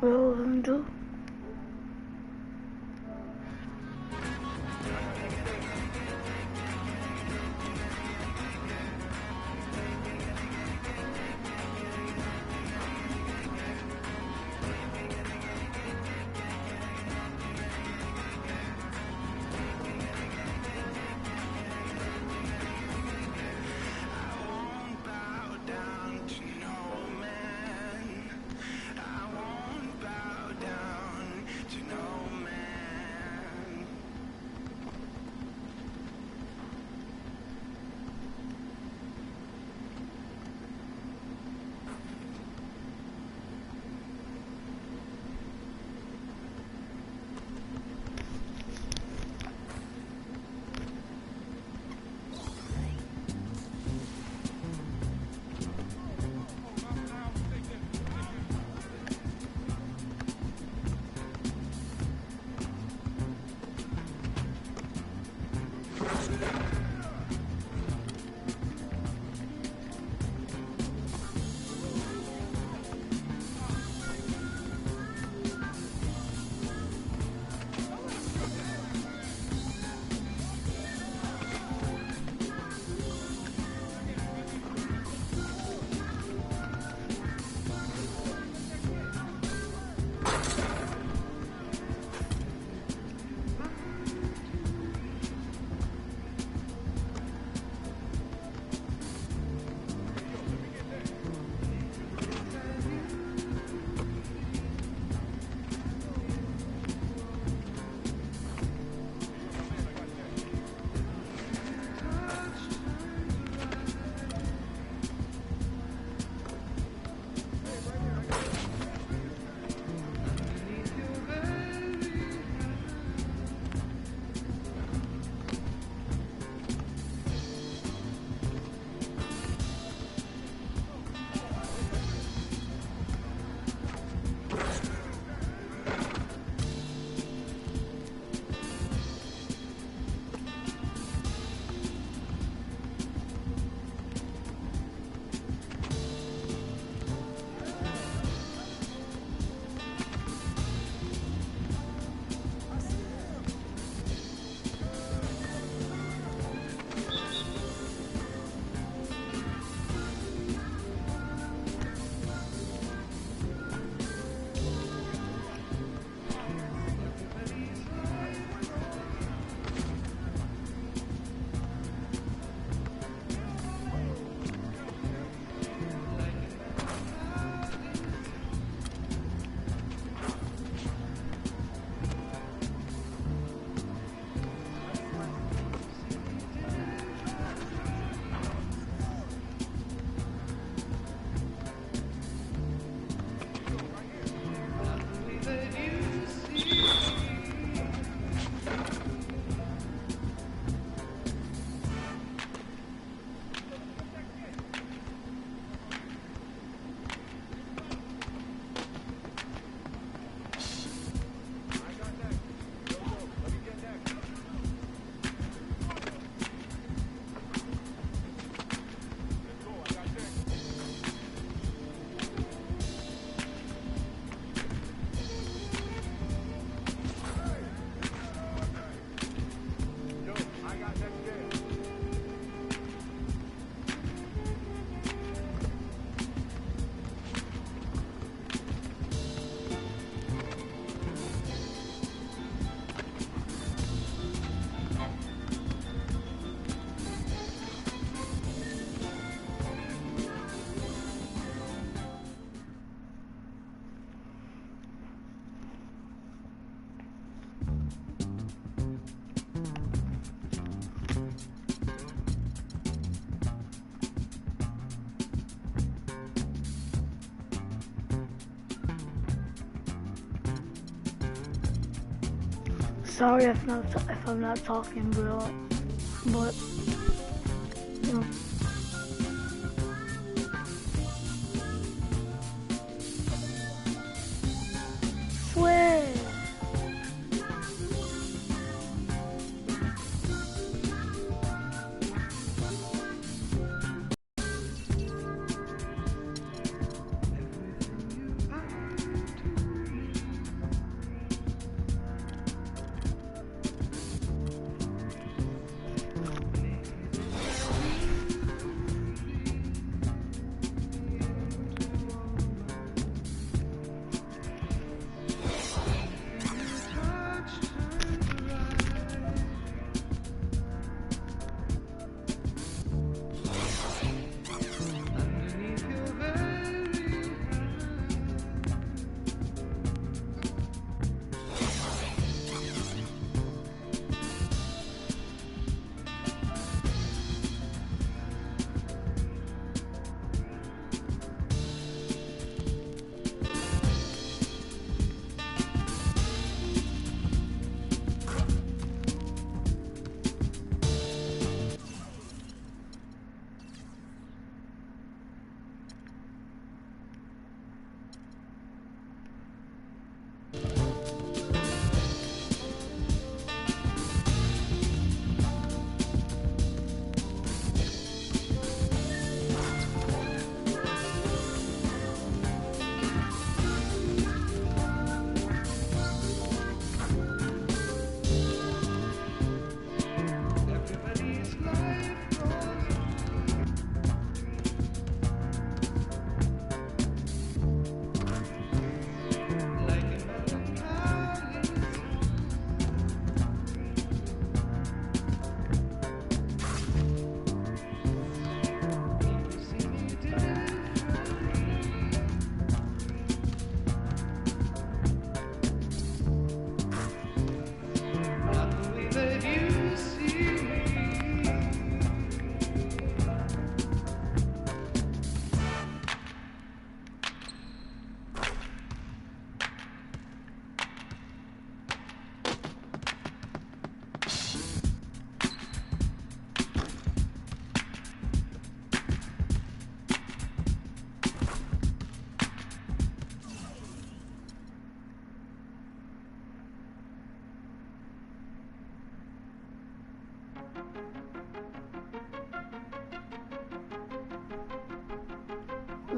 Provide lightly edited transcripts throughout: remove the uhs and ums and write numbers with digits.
Will do. Sorry if I'm not talking, bro. But you know. Swear.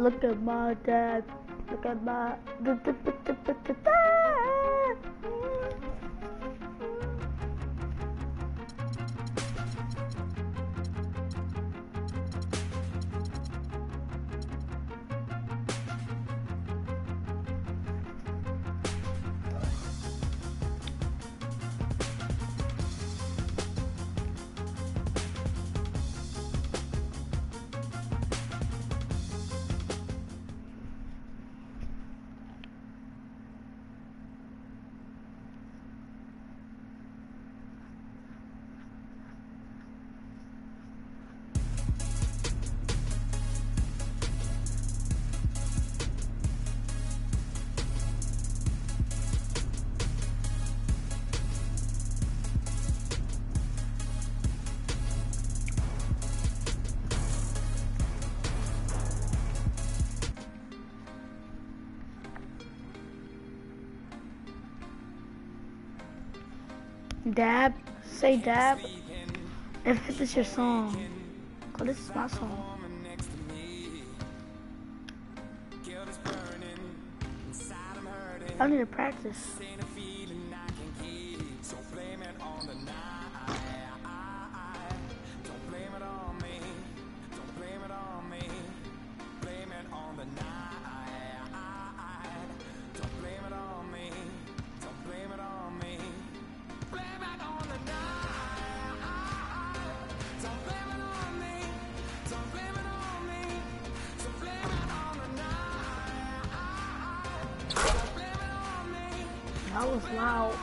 Look at my dad. Look at my. Dab, say dab. If this is your song, oh, this is my song. I need to practice. That was loud.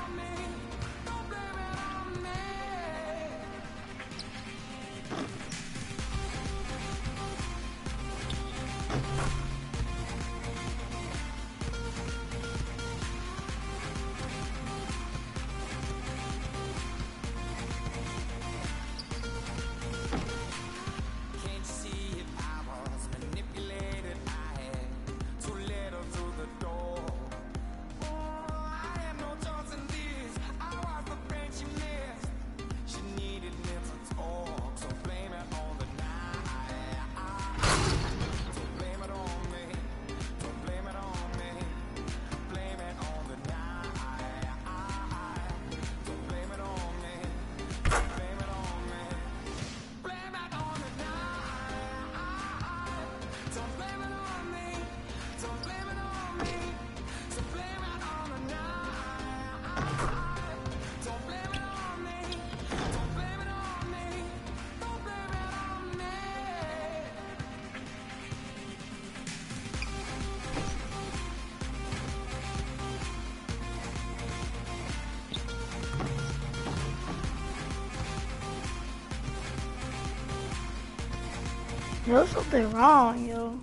There's something wrong, yo.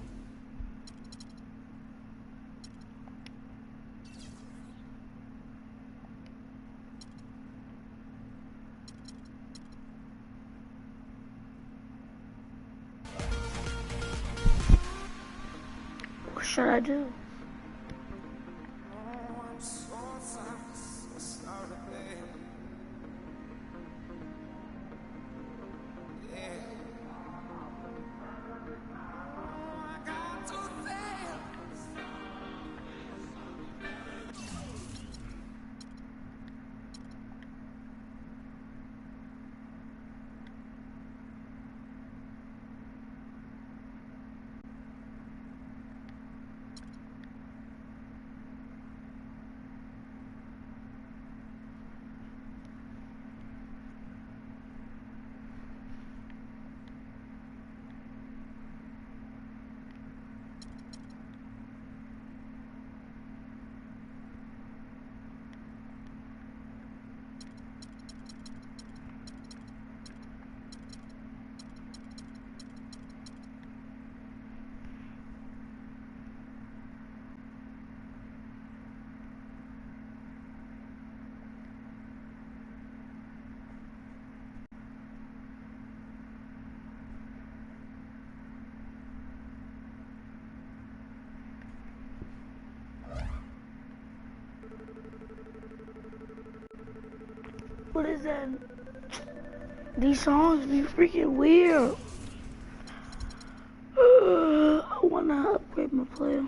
What should I do? What is that? These songs be freaking weird. I wanna player.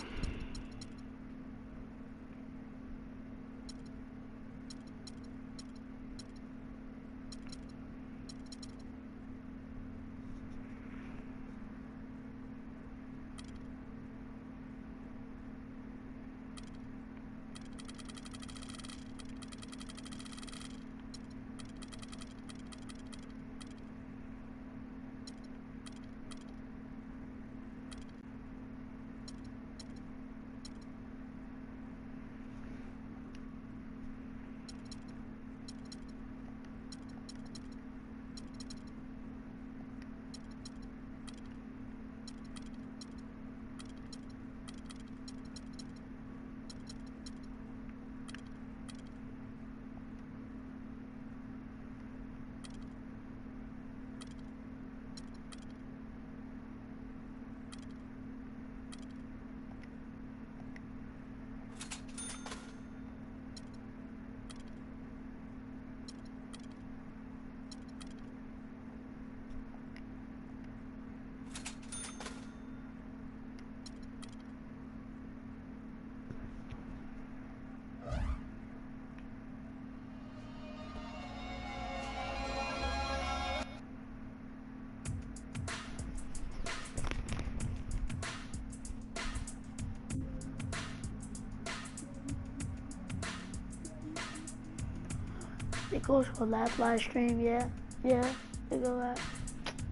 It goes for live stream, yeah. They go live.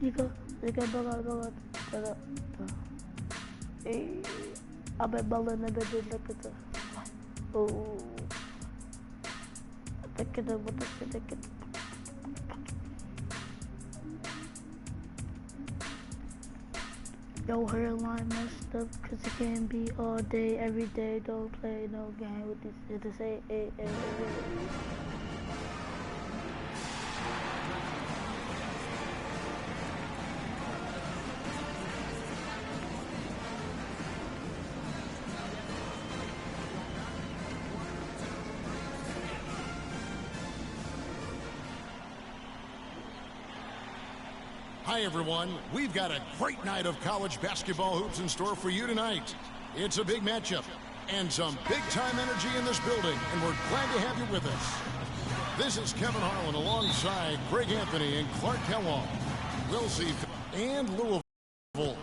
They go Hey, I bet Ballin a bit look at the. Oh, I think it what the ticket. Your hairline messed up cause it can't be all day, every day. Don't play no game with this. It say Hi everyone, we've got a great night of college basketball hoops in store for you tonight. It's a big matchup and some big time energy in this building, and we're glad to have you with us. This is Kevin Harlan alongside Greg Anthony and Clark Kellogg. We'll see and Louisville.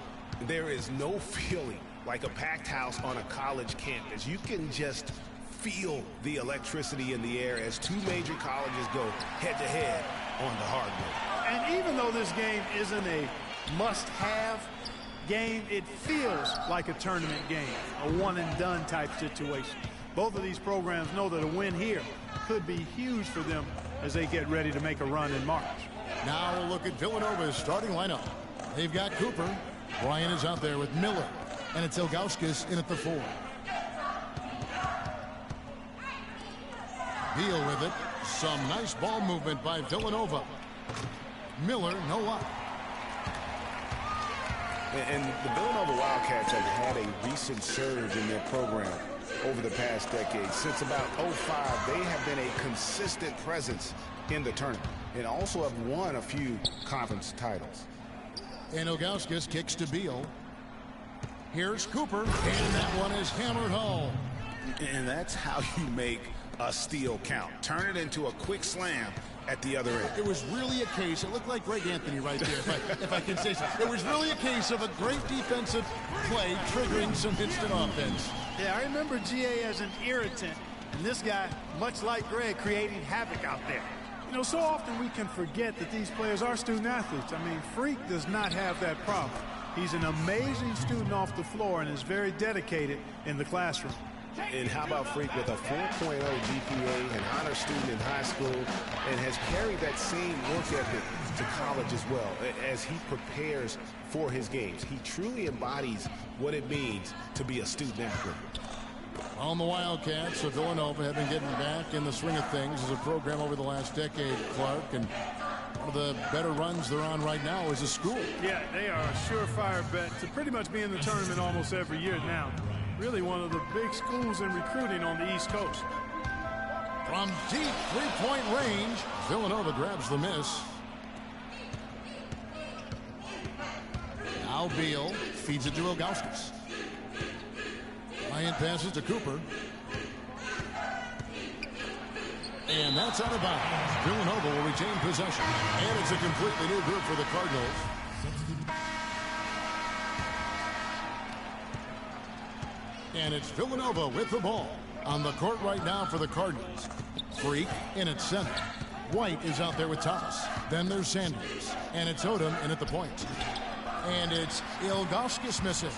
There is no feeling like a packed house on a college campus. You can just feel the electricity in the air as two major colleges go head to head on the hardwood. And even though this game isn't a must-have game, it feels like a tournament game, a one-and-done type situation. Both of these programs know that a win here could be huge for them as they get ready to make a run in March. Now we'll look at Villanova's starting lineup. They've got Cooper. Ryan is out there with Miller. And it's Ilgauskas in at the 4. Beal with it. Some nice ball movement by Villanova. Miller, no luck. And the Villanova Wildcats have had a recent surge in their program over the past decade. Since about 05, they have been a consistent presence in the tournament and also have won a few conference titles. And Ilgauskas kicks to Beal. Here's Cooper, and that one is hammered home. And that's how you make a steal count. Turn it into a quick slam at the other end. It was really a case, it looked like Greg Anthony right there, if I can say so. It was really a case of a great defensive play triggering some instant offense. Yeah, I remember GA as an irritant, and this guy, much like Greg, creating havoc out there. You know, so often we can forget that these players are student athletes. I mean, Freak does not have that problem. He's an amazing student off the floor and is very dedicated in the classroom. And how about Freak with a 4.0 GPA, an honor student in high school, and has carried that same work ethic to college as well as he prepares for his games. He truly embodies what it means to be a student athlete. On the Wildcats of Villanova have been getting back in the swing of things as a program over the last decade, Clark, and one of the better runs they're on right now is a school. Yeah, they are a surefire bet to pretty much be in the tournament almost every year now. Really one of the big schools in recruiting on the East Coast. From deep three-point range, Villanova grabs the miss. Now Beal feeds it to Ilgauskas. Bryant passes to Cooper. And that's out of bounds. Villanova will retain possession. And it's a completely new group for the Cardinals. And it's Villanova with the ball. On the court right now for the Cardinals. Freak in at center. White is out there with Thomas. Then there's Sanders. And it's Odom in at the point. And it's Ilgauskas missing.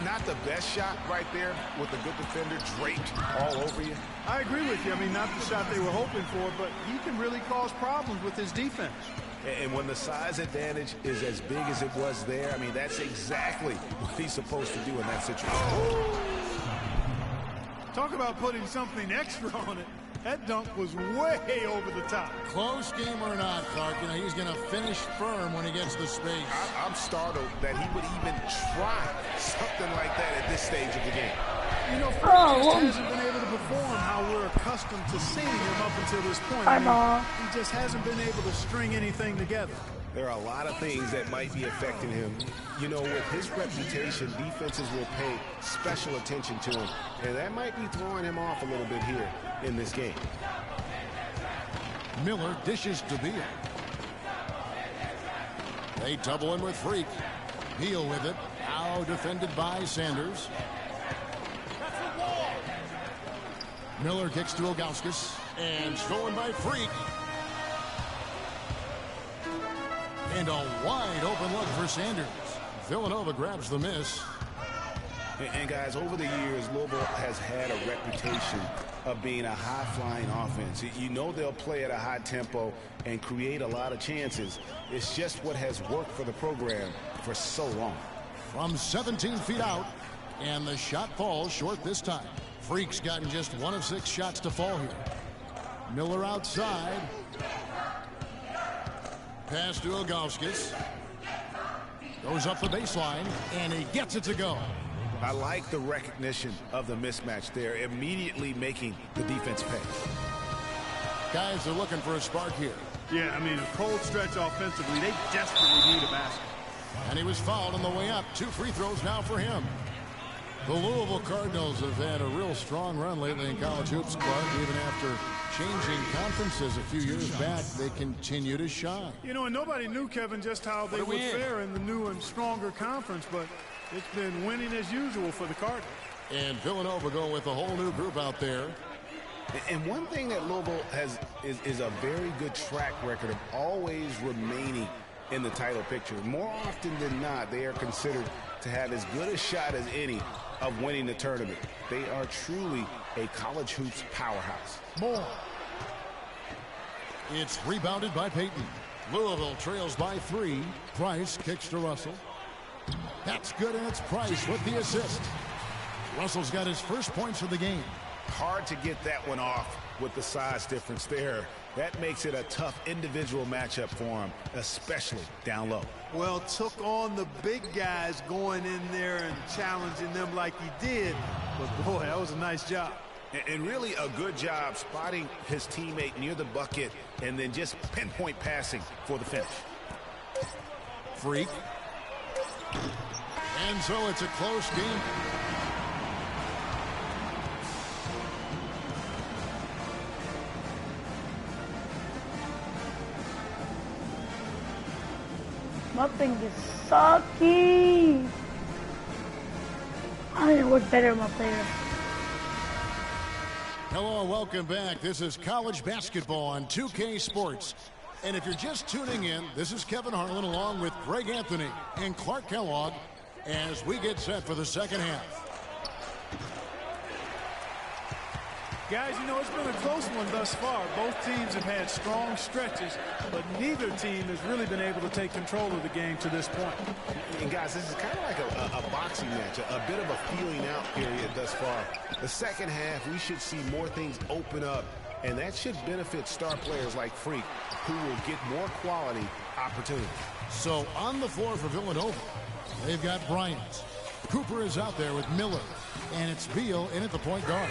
Not the best shot right there with a good defender draped all over you. I agree with you. I mean, not the shot they were hoping for, but he can really cause problems with his defense. And when the size advantage is as big as it was there, I mean, that's exactly what he's supposed to do in that situation. Talk about putting something extra on it. That dunk was way over the top. Close game or not, Clark, you know, he's going to finish firm when he gets the space. I'm startled that he would even try something like that at this stage of the game. You know, Frank just hasn't been able to perform how we're accustomed to seeing him up until this point. He just hasn't been able to string anything together. There are a lot of things that might be affecting him. You know, with his reputation, defenses will pay special attention to him. And that might be throwing him off a little bit here in this game. Miller dishes to Beal. They double in with Freak. Beal with it. Now defended by Sanders. Miller kicks to Ilgauskas. And stolen by Freak. And a wide open look for Sanders. Villanova grabs the miss. And guys, over the years, Louisville has had a reputation of being a high-flying offense. You know they'll play at a high tempo and create a lot of chances. It's just what has worked for the program for so long. From 17 feet out, and the shot falls short this time. Freak's gotten just 1 of 6 shots to fall here. Miller outside. Pass to Ilgauskas. Goes up the baseline, and he gets it to go. I like the recognition of the mismatch there, immediately making the defense pay. Guys are looking for a spark here. Yeah, I mean, a cold stretch offensively. They desperately need a basket. And he was fouled on the way up. 2 free throws now for him. The Louisville Cardinals have had a real strong run lately in college hoops, Clark. Even after changing conferences a few years back, they continue to shine. You know, and nobody knew, Kevin, just how they would fare in the new and stronger conference, but it's been winning as usual for the Cardinals. And Villanova going with a whole new group out there. And one thing that Louisville has is a very good track record of always remaining in the title picture. More often than not, they are considered to have as good a shot as any of winning the tournament. They are truly a college hoops powerhouse. More. It's rebounded by Payton. Louisville trails by 3. Price kicks to Russell. That's good, and it's Price with the assist. Russell's got his first points of the game. Hard to get that one off with the size difference there. That makes it a tough individual matchup for him, especially down low. Well, took on the big guys going in there and challenging them like he did. But, boy, that was a nice job. And really a good job spotting his teammate near the bucket and then just pinpoint passing for the finish. Freak. And so it's a close game. Nothing is sucky. I need to work better on my player. Hello and welcome back. This is college basketball on 2K Sports. And if you're just tuning in, this is Kevin Harlan along with Greg Anthony and Clark Kellogg as we get set for the second half. Guys, you know, it's been a close one thus far. Both teams have had strong stretches, but neither team has really been able to take control of the game to this point. And guys, this is kind of like a boxing match, a bit of a feeling out period thus far. The second half, we should see more things open up, and that should benefit star players like Freak, who will get more quality opportunities. So on the floor for Villanova, they've got Bryant. Cooper is out there with Miller, and it's Beal in at the point guard.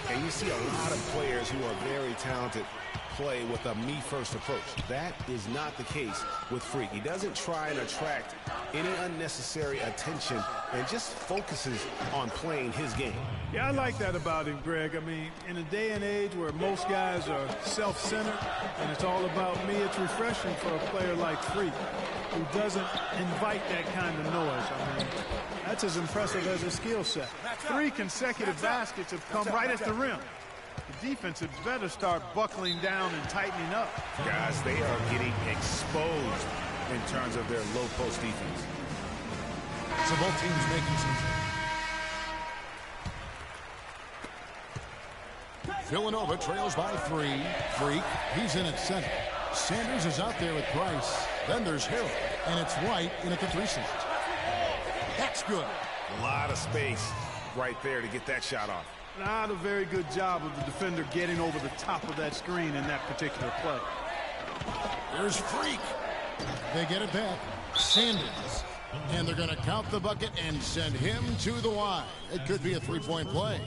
And you see a lot of players who are very talented play with a me-first approach. That is not the case with Freak. He doesn't try and attract any unnecessary attention and just focuses on playing his game. Yeah, I like that about him, Greg. I mean, in a day and age where most guys are self-centered and it's all about me, it's refreshing for a player like Freak who doesn't invite that kind of noise. I mean, that's as impressive as his skill set. 3 consecutive baskets have come right at the rim. The defense had better start buckling down and tightening up. Guys, they are getting exposed in terms of their low post defense. So both teams making some. Villanova trails by 3. Freak, he's in at center. Sanders is out there with Price. Then there's Hill, and it's White in at the 3 slot. That's good. A lot of space right there to get that shot off. Not a very good job of the defender getting over the top of that screen in that particular play. Here's Freak. They get it back. Sanders. And they're going to count the bucket and send him to the line. It could be a 3-point play.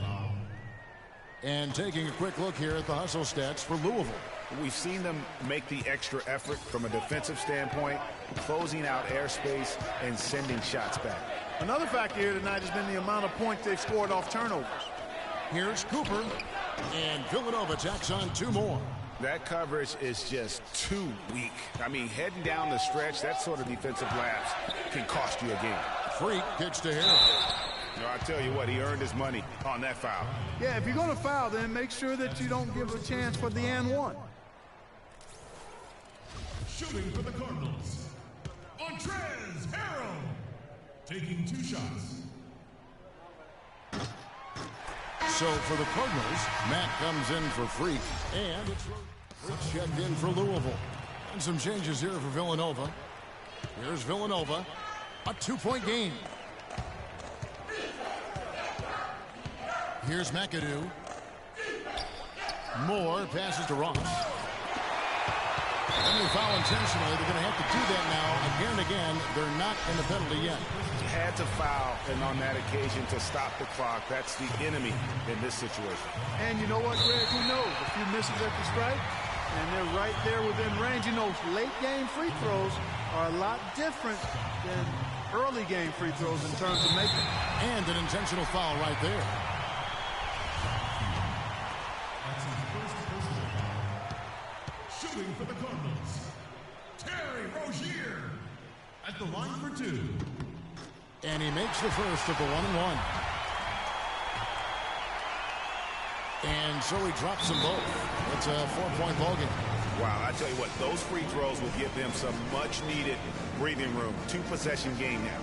And taking a quick look here at the hustle stats for Louisville. We've seen them make the extra effort from a defensive standpoint, closing out airspace and sending shots back. Another factor here tonight has been the amount of points they've scored off turnovers. Here's Cooper, and Villanova tacks on 2 more. That coverage is just too weak. I mean, heading down the stretch, that sort of defensive lapse can cost you a game. Freak kicks to Hill. No, I tell you what, he earned his money on that foul. Yeah, if you're going to foul, then make sure that you don't give a chance for the and one. Shooting for the Cardinals, Montrez Harrell, taking 2 shots. So for the Cardinals, Matt comes in for Freak, and it's checked in for Louisville. And some changes here for Villanova. Here's Villanova, a 2-point game. Here's McAdoo. Moore passes to Ross. And they foul intentionally. They're going to have to do that now again and again. They're not in the penalty yet. Had to foul, and on that occasion to stop the clock. That's the enemy in this situation. And you know what, Greg? Who knows? A few misses at the strike, and they're right there within range. You know, late game free throws are a lot different than early game free throws in terms of making. And an intentional foul right there. That's his first personal foul. Shooting for the Cardinals, Terry Rozier at the line for 2. And he makes the first of the 1-and-1. And so he drops them both. It's a 4-point ball game. Wow, I tell you what, those free throws will give them some much-needed breathing room. 2-possession game now.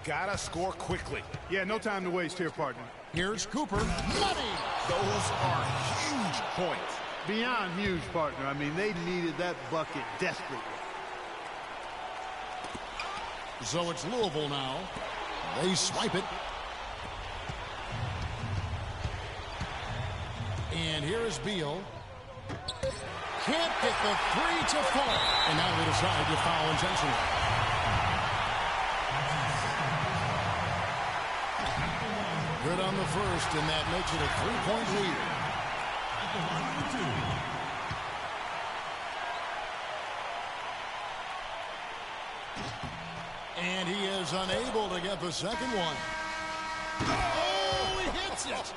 Gotta score quickly. Yeah, no time to waste here, partner. Here's Cooper. Money! Those are huge points. Beyond huge, partner. I mean, they needed that bucket desperately. So it's Louisville now. They swipe it. And here's Beal. Can't get the 3 to fall. And now they decide to foul intentionally. Good on the first, and that makes it a 3-point lead. At the line for 2. And he is unable to get the second one. Oh, he hits it.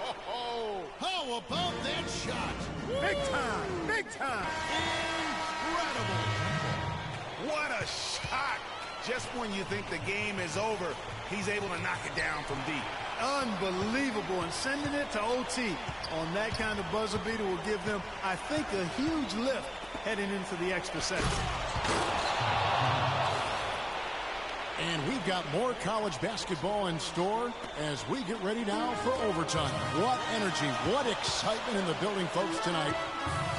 How about that shot? Big time, big time. Incredible. What a shot. Just when you think the game is over, he's able to knock it down from deep. Unbelievable, and sending it to OT on that kind of buzzer beater will give them, I think, a huge lift heading into the extra session. And we've got more college basketball in store as we get ready now for overtime. What energy, what excitement in the building, folks, tonight.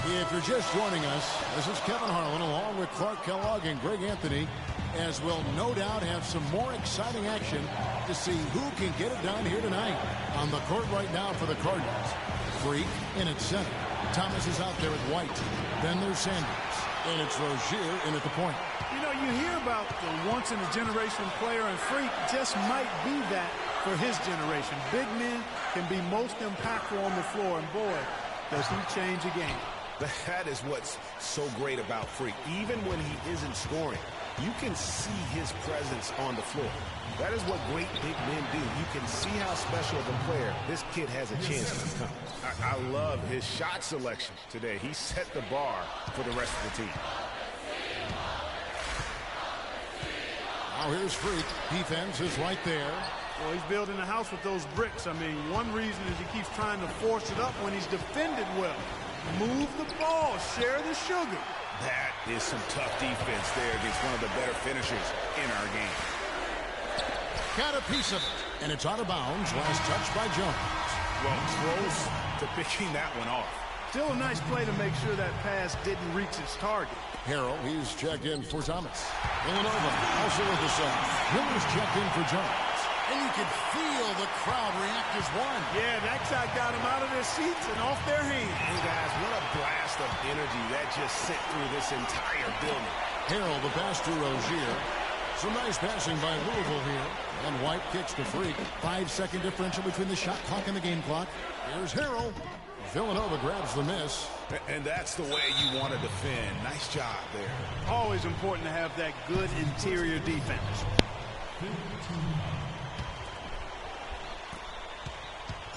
If you're just joining us, this is Kevin Harlan along with Clark Kellogg and Greg Anthony, as we'll no doubt have some more exciting action to see who can get it done here tonight. On the court right now for the Cardinals, Freak in at center. Thomas is out there with White. Then there's Sanders. And it's Rozier in at the point. You know, you hear about the once-in-a-generation player, and Freak just might be that for his generation. Big men can be most impactful on the floor, and boy, does he change a game. That is what's so great about Freak. Even when he isn't scoring, you can see his presence on the floor. That is what great big men do. You can see how special of a player this kid has a chance to become. I love his shot selection today. He set the bar for the rest of the team. Now here's Freak. Defense is right there. Well, he's building a house with those bricks. I mean, one reason is he keeps trying to force it up when he's defended well. Move the ball, share the sugar. That is some tough defense there against one of the better finishers in our game. Got a piece of it, and it's out of bounds. Last touch by Jones. Well, close to picking that one off. Still a nice play to make sure that pass didn't reach its target. Harrell, he's checked in for Thomas. Villanova also with the sub. Miller's checked in for Jones. And you can feel the crowd react as one. Yeah, that shot got them out of their seats and off their hands. Hey, guys, what a blast of energy that just sent through this entire building. Harrell, the pass to Rozier. Some nice passing by Louisville here. And White kicks to Freak. 5-second differential between the shot clock and the game clock. Here's Harrell. Villanova grabs the miss. And that's the way you want to defend. Nice job there. Always important to have that good interior defense.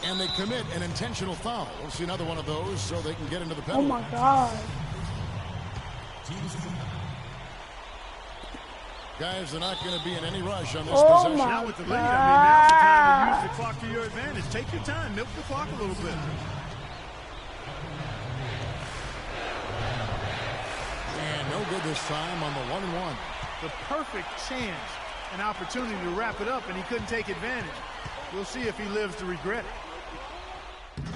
And they commit an intentional foul. We'll see another one of those so they can get into the penalty. Oh my God. Guys, they're not going to be in any rush on this Oh possession. my Now with the lead, I mean, now's the time to use the clock to your advantage. Take your time, milk the clock a little bit. And no good this time on the 1-and-1. The perfect chance, an opportunity to wrap it up, and he couldn't take advantage. We'll see if he lives to regret it.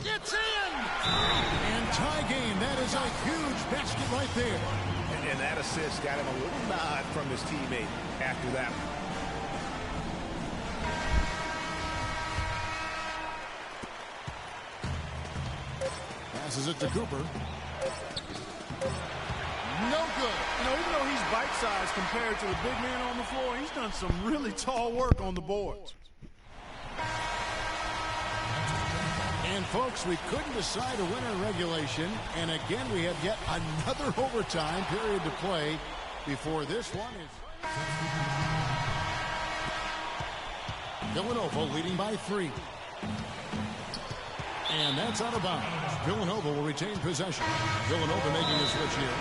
It's in! And tie game. That is a huge basket right there. And that assist got him a little nod from his teammate after that one. Passes it to Cooper. No good. You know, even though he's bite-sized compared to the big man on the floor, he's done some really tall work on the boards. And, folks, we couldn't decide a winner in regulation. And, again, we have yet another overtime period to play before this one is... Villanova leading by 3. And that's out of bounds. Villanova will retain possession. Villanova making a switch here.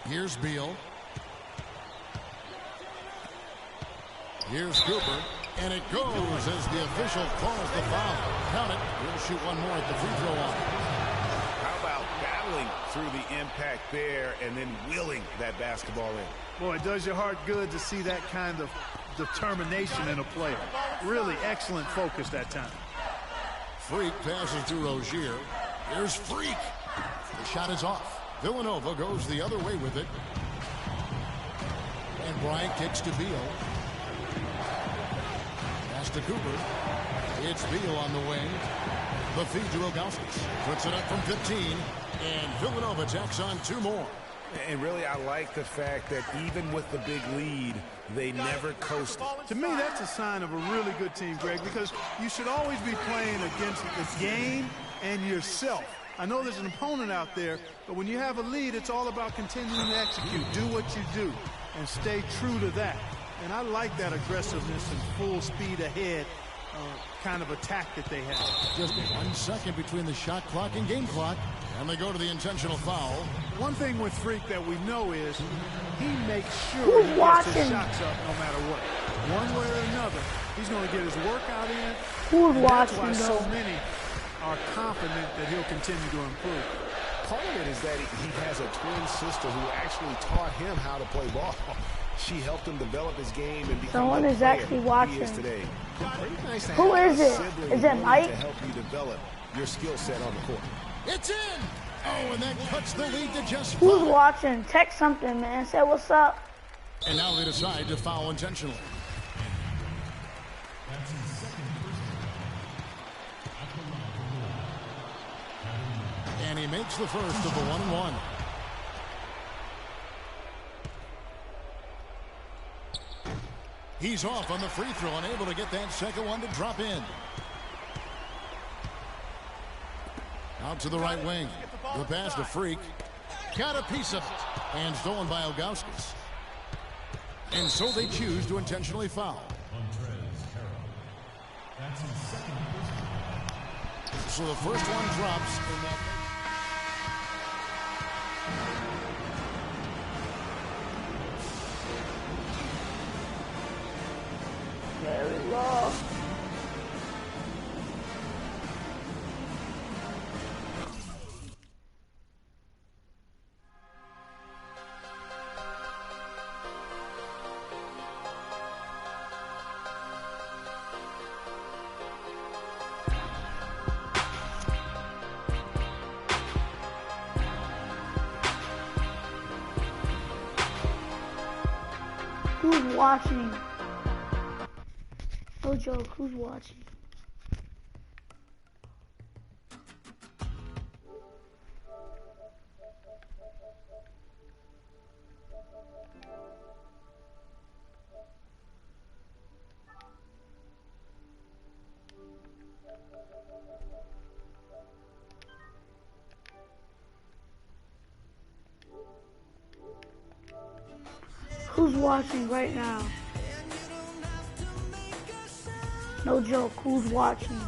Here's Beal. Here's Cooper. And it goes as the official calls the foul. Count it. We'll shoot one more at the free throw line. How about battling through the impact there and then willing that basketball in? Boy, it does your heart good to see that kind of determination in a player. Really excellent focus that time. Freak passes to Rozier. Here's Freak. The shot is off. Villanova goes the other way with it. And Bryant kicks to Beal. Pass to Cooper. It's Beal on the wing. The feed to Rogowskis. Puts it up from 15. And Villanova tacks on 2 more. And really, I like the fact that even with the big lead, they never coasted. To me, that's a sign of a really good team, Greg, because you should always be playing against the game and yourself. I know there's an opponent out there, but when you have a lead, it's all about continuing to execute. Do what you do and stay true to that. And I like that aggressiveness and full speed ahead kind of attack that they have. Just 1 second between the shot clock and game clock. And they go to the intentional foul. One thing with Freak that we know is he makes sure Who's he gets watching? his shots up no matter what. One way or another, he's going to get his workout in. Who's And that's watching, why so though? many are confident that he'll continue to improve. Part of it is that he has a twin sister who actually taught him how to play ball. She helped him develop his game and become Someone the is player actually he watching. is today. Pretty nice to Who have is a it? sibling Is it willing Mike? to help you develop your skill set on the court. It's in! Oh, and that cuts the lead to just Who's 5. watching? Text something, man. Say what's up. And now they decide to foul intentionally. That's his second personal foul. At the line for goal. And he makes the first of the 1-1. He's off on the free throw, unable to get that second one to drop in. Out to the right wing. The pass to Freak. Got a piece of it. And stolen by Ilgauskas. And so they choose to intentionally foul. That's his second personal foul. So the first one drops in that. Very low. Who's watching? No joke, who's watching? Who's watching right now? No joke, who's watching?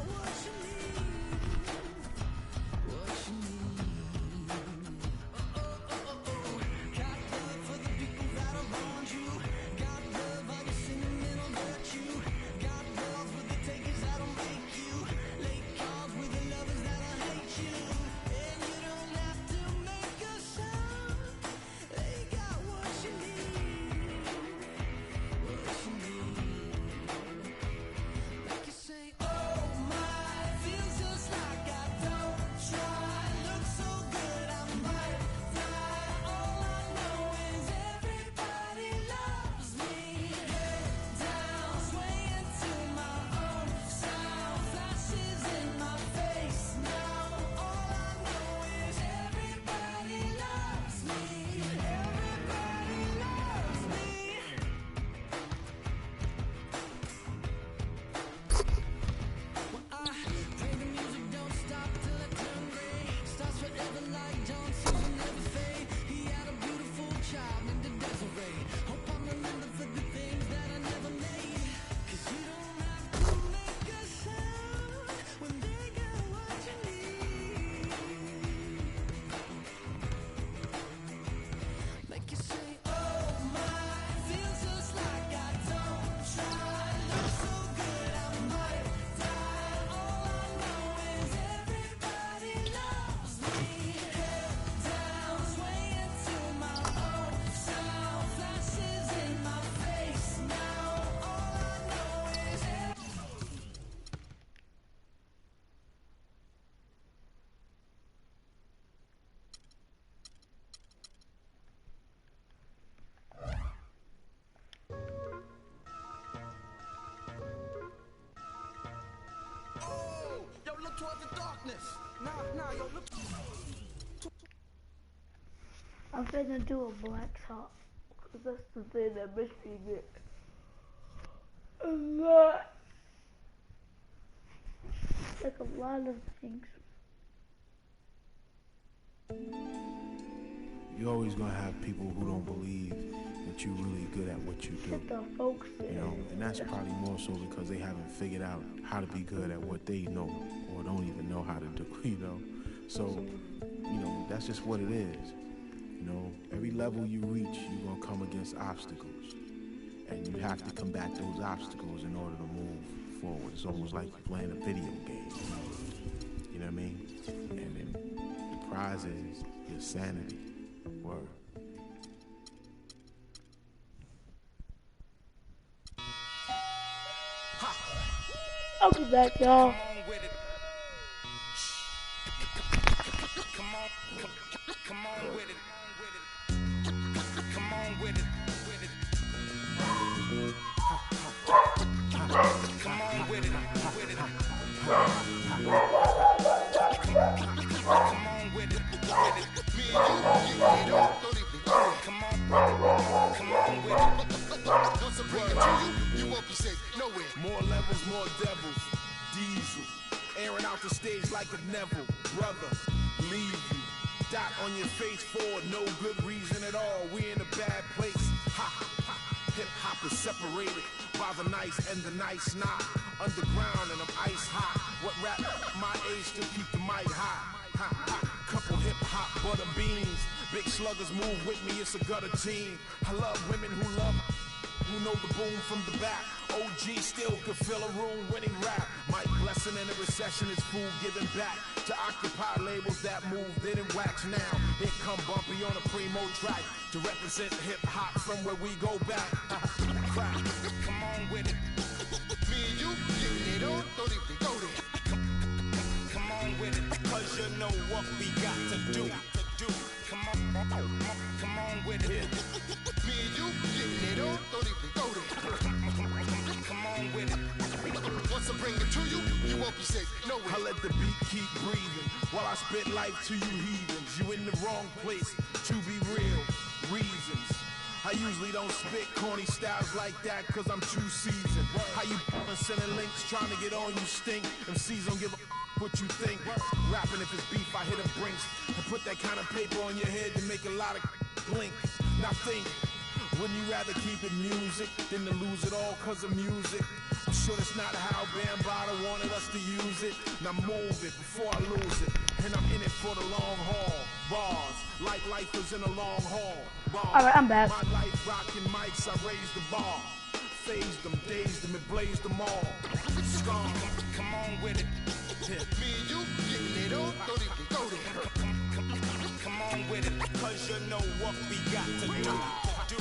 I'm finna do a black top, cause that's the thing that makes me get a lot. Like a lot of things. You're always gonna have people who don't believe that you're really good at what you do. Get the folks there. You know, and that's probably more so because they haven't figured out how to be good at what they know or don't even know how to do, you know. So you know, that's just what it is. You know, every level you reach, you're going to come against obstacles. And you have to combat those obstacles in order to move forward. It's almost like you're playing a video game. You know what I mean? And then the prize is your sanity. Word. I'll be back, y'all. More levels, more devils. Diesel, airing out the stage like a Neville. Brother, leave you. Dot on your face for no good reason at all. We in a bad place. Ha, ha. Hip hop is separated by the nice and the nice not. Underground and I'm ice hot. What rap my age to keep the mic high? Ha, ha. Couple hip hop butter beans. Big sluggers move with me, it's a gutter team. I love women who know the boom from the back. OG still could fill a room when he rap. Mike Blessing in a recession is food giving back to occupy labels that move, didn't wax now. Here come Bumpy on a primo track to represent hip hop from where we go back. Come on with it. Me and you getting it on, don't even go there. Come on with it, cause you know what we got to do. Come on with it. Me and you getting it on, don't even go there. Come on with it. Once I bring it to you, you won't be safe nowhere. I let the beat keep breathing while I spit life to you heathens. You in the wrong place, to be real, reasons. I usually don't spit corny styles like that cause I'm too seasoned. How you sending links trying to get on you stink. MCs don't give a what you think. Rapping if it's beef, I hit a brinks and put that kind of paper on your head to make a lot of blink. Now think, wouldn't you rather keep it music than to lose it all cause of music? I'm sure that's not how Bambaataa wanted us to use it. Now move it before I lose it. And I'm in it for the long haul. Bars, like lifers in a long haul. Bars. Alright, I'm back. My life rocking mics, I raised the bar. Phased them, dazed them, and blazed them all. Scum, come on with it. Me and you getting it on, don't even go there. Come on with it, cause you know what we got to do.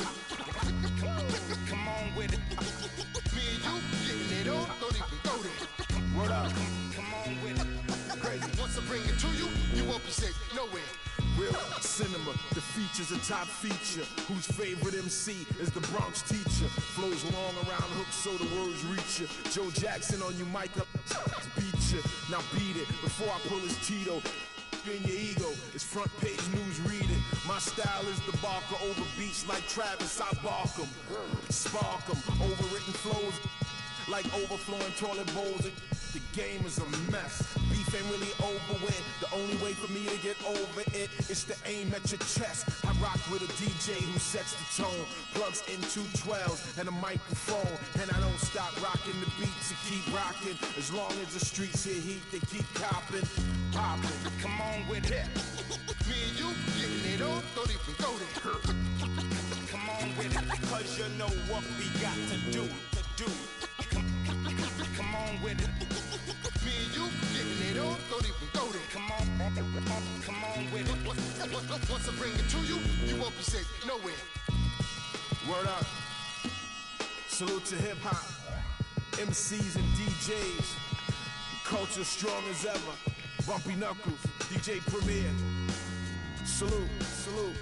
Come on with it. Me and you getting it on, don't even go there. Word up. Come on with it. Crazy. Once I bring it to you, you won't be safe nowhere. Real cinema, the feature's a top feature. Whose favorite MC is the Bronx teacher? Flows long around hooks so the words reach you. Joe Jackson on you, mic up, beat you. Now beat it before I pull his Tito. In your ego, it's front page news, read it. My style is the barker over beats like Travis, I bark 'em. Spark 'em, overwritten flows like overflowing toilet bowls. The game is a mess. Beef ain't really over with. The only way for me to get over it is to aim at your chest. I rock with a DJ who sets the tone, plugs in 212s and a microphone, and I don't stop rocking the beats and keep rocking. As long as the streets hear heat, they keep popping. Come on with it. Me and you getting it on, don't even go there. Come on with it, cause you know what we got to do. Come on with it. Me and you getting it on, don't even go there. Come on with it. Once I bring it to you, you won't be safe nowhere. Word up. Salute to hip hop, MCs and DJs. Culture strong as ever. Bumpy Knuckles, DJ Premier. Salute, salute.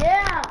Yeah!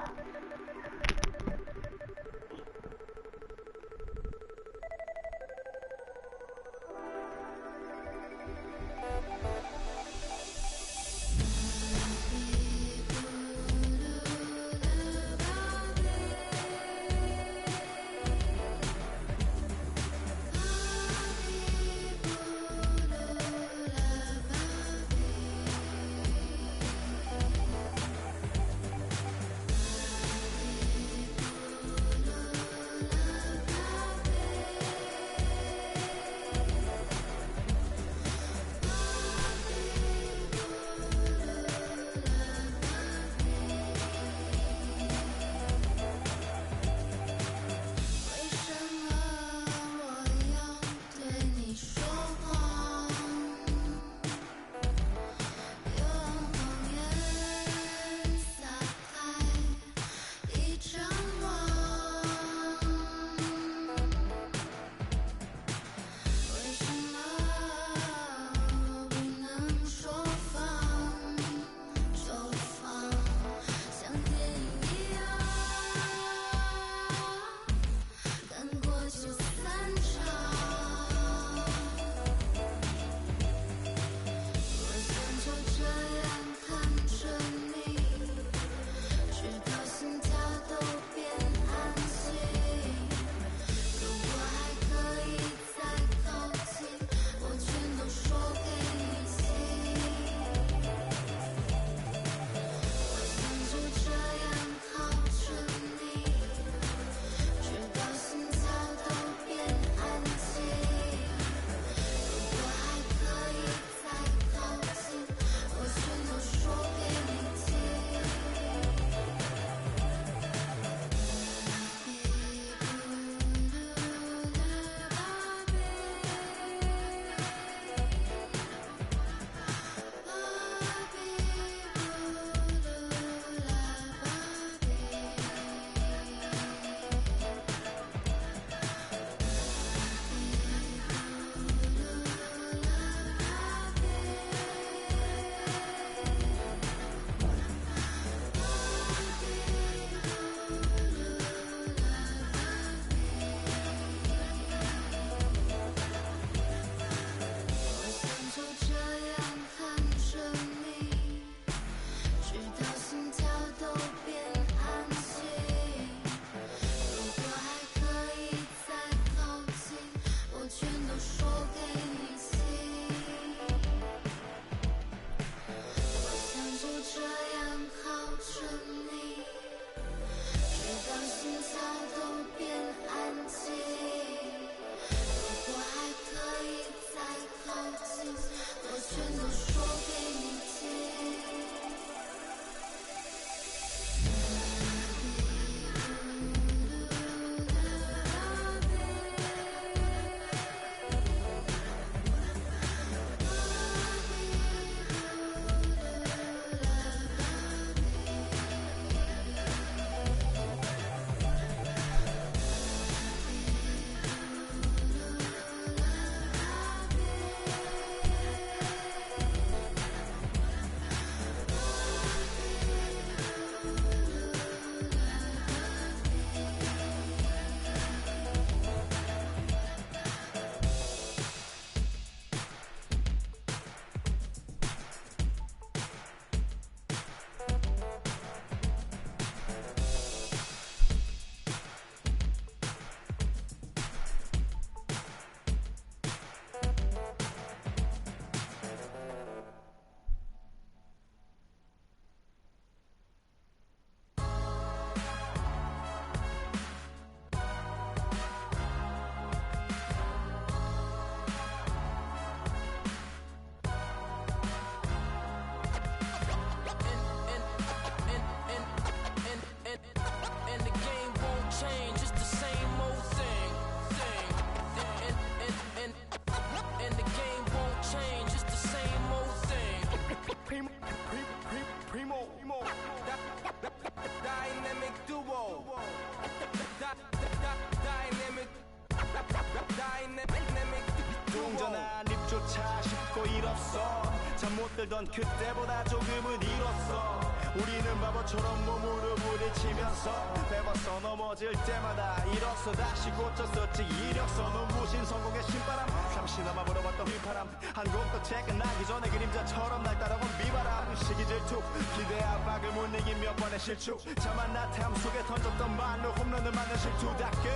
잠 못 들던 그때보다 조금은 일었어. 우리는 바보처럼 몸으로 부딪히면서 배웠어. 넘어질 때마다 일었어. 다시 고쳤었지. 이력서 눈부신 성공의 신바람. 잠시나마 불어봤던 휘파람. 한 곡도 퇴근하기 전에 그림자처럼 날 따라온 비바람. 시기 질투 기대 압박을 못 이긴 몇 번의 실축. 자만 나태함 속에 던졌던 말로 홈런을 맞는 실투 다 끝.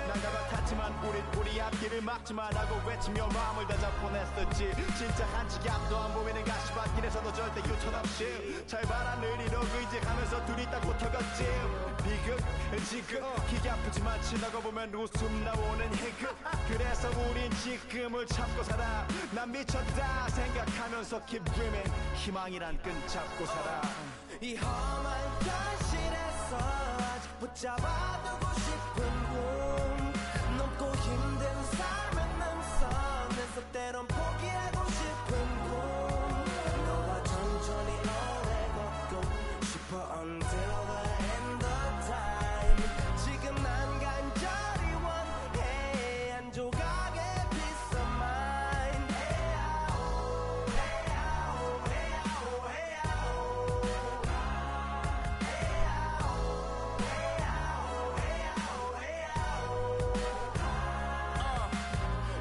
난가가 탔지만 우리 앞길을 막지만 하고 외치며 마음을 다잡 보냈었지. 진짜 한치 앞도 안 보이는 가시밭길에서도 절대 유턴 없이 잘 봐라 늘 이러고 의지하면서 둘이 딱 붙어갔지. 비극 지금 기가 아프지만 지나고 보면 웃음 나오는 희극. 그래서 우린 지금을 참고 살아. 난 미쳤다 생각하면서 keep dreaming. 희망이란 끈 잡고 살아. 이 험한 현실에서 아직 붙잡아두고 싶은 꿈. 높고 힘든 삶의 능선에서 때론 포기하고 싶은 꿈. 너와 천천히 오래 걷고 싶어 until the end of time. 지금 난 간절히 원해 한 조각의 peace of mind. 헤야오 헤야오 헤야오 헤야오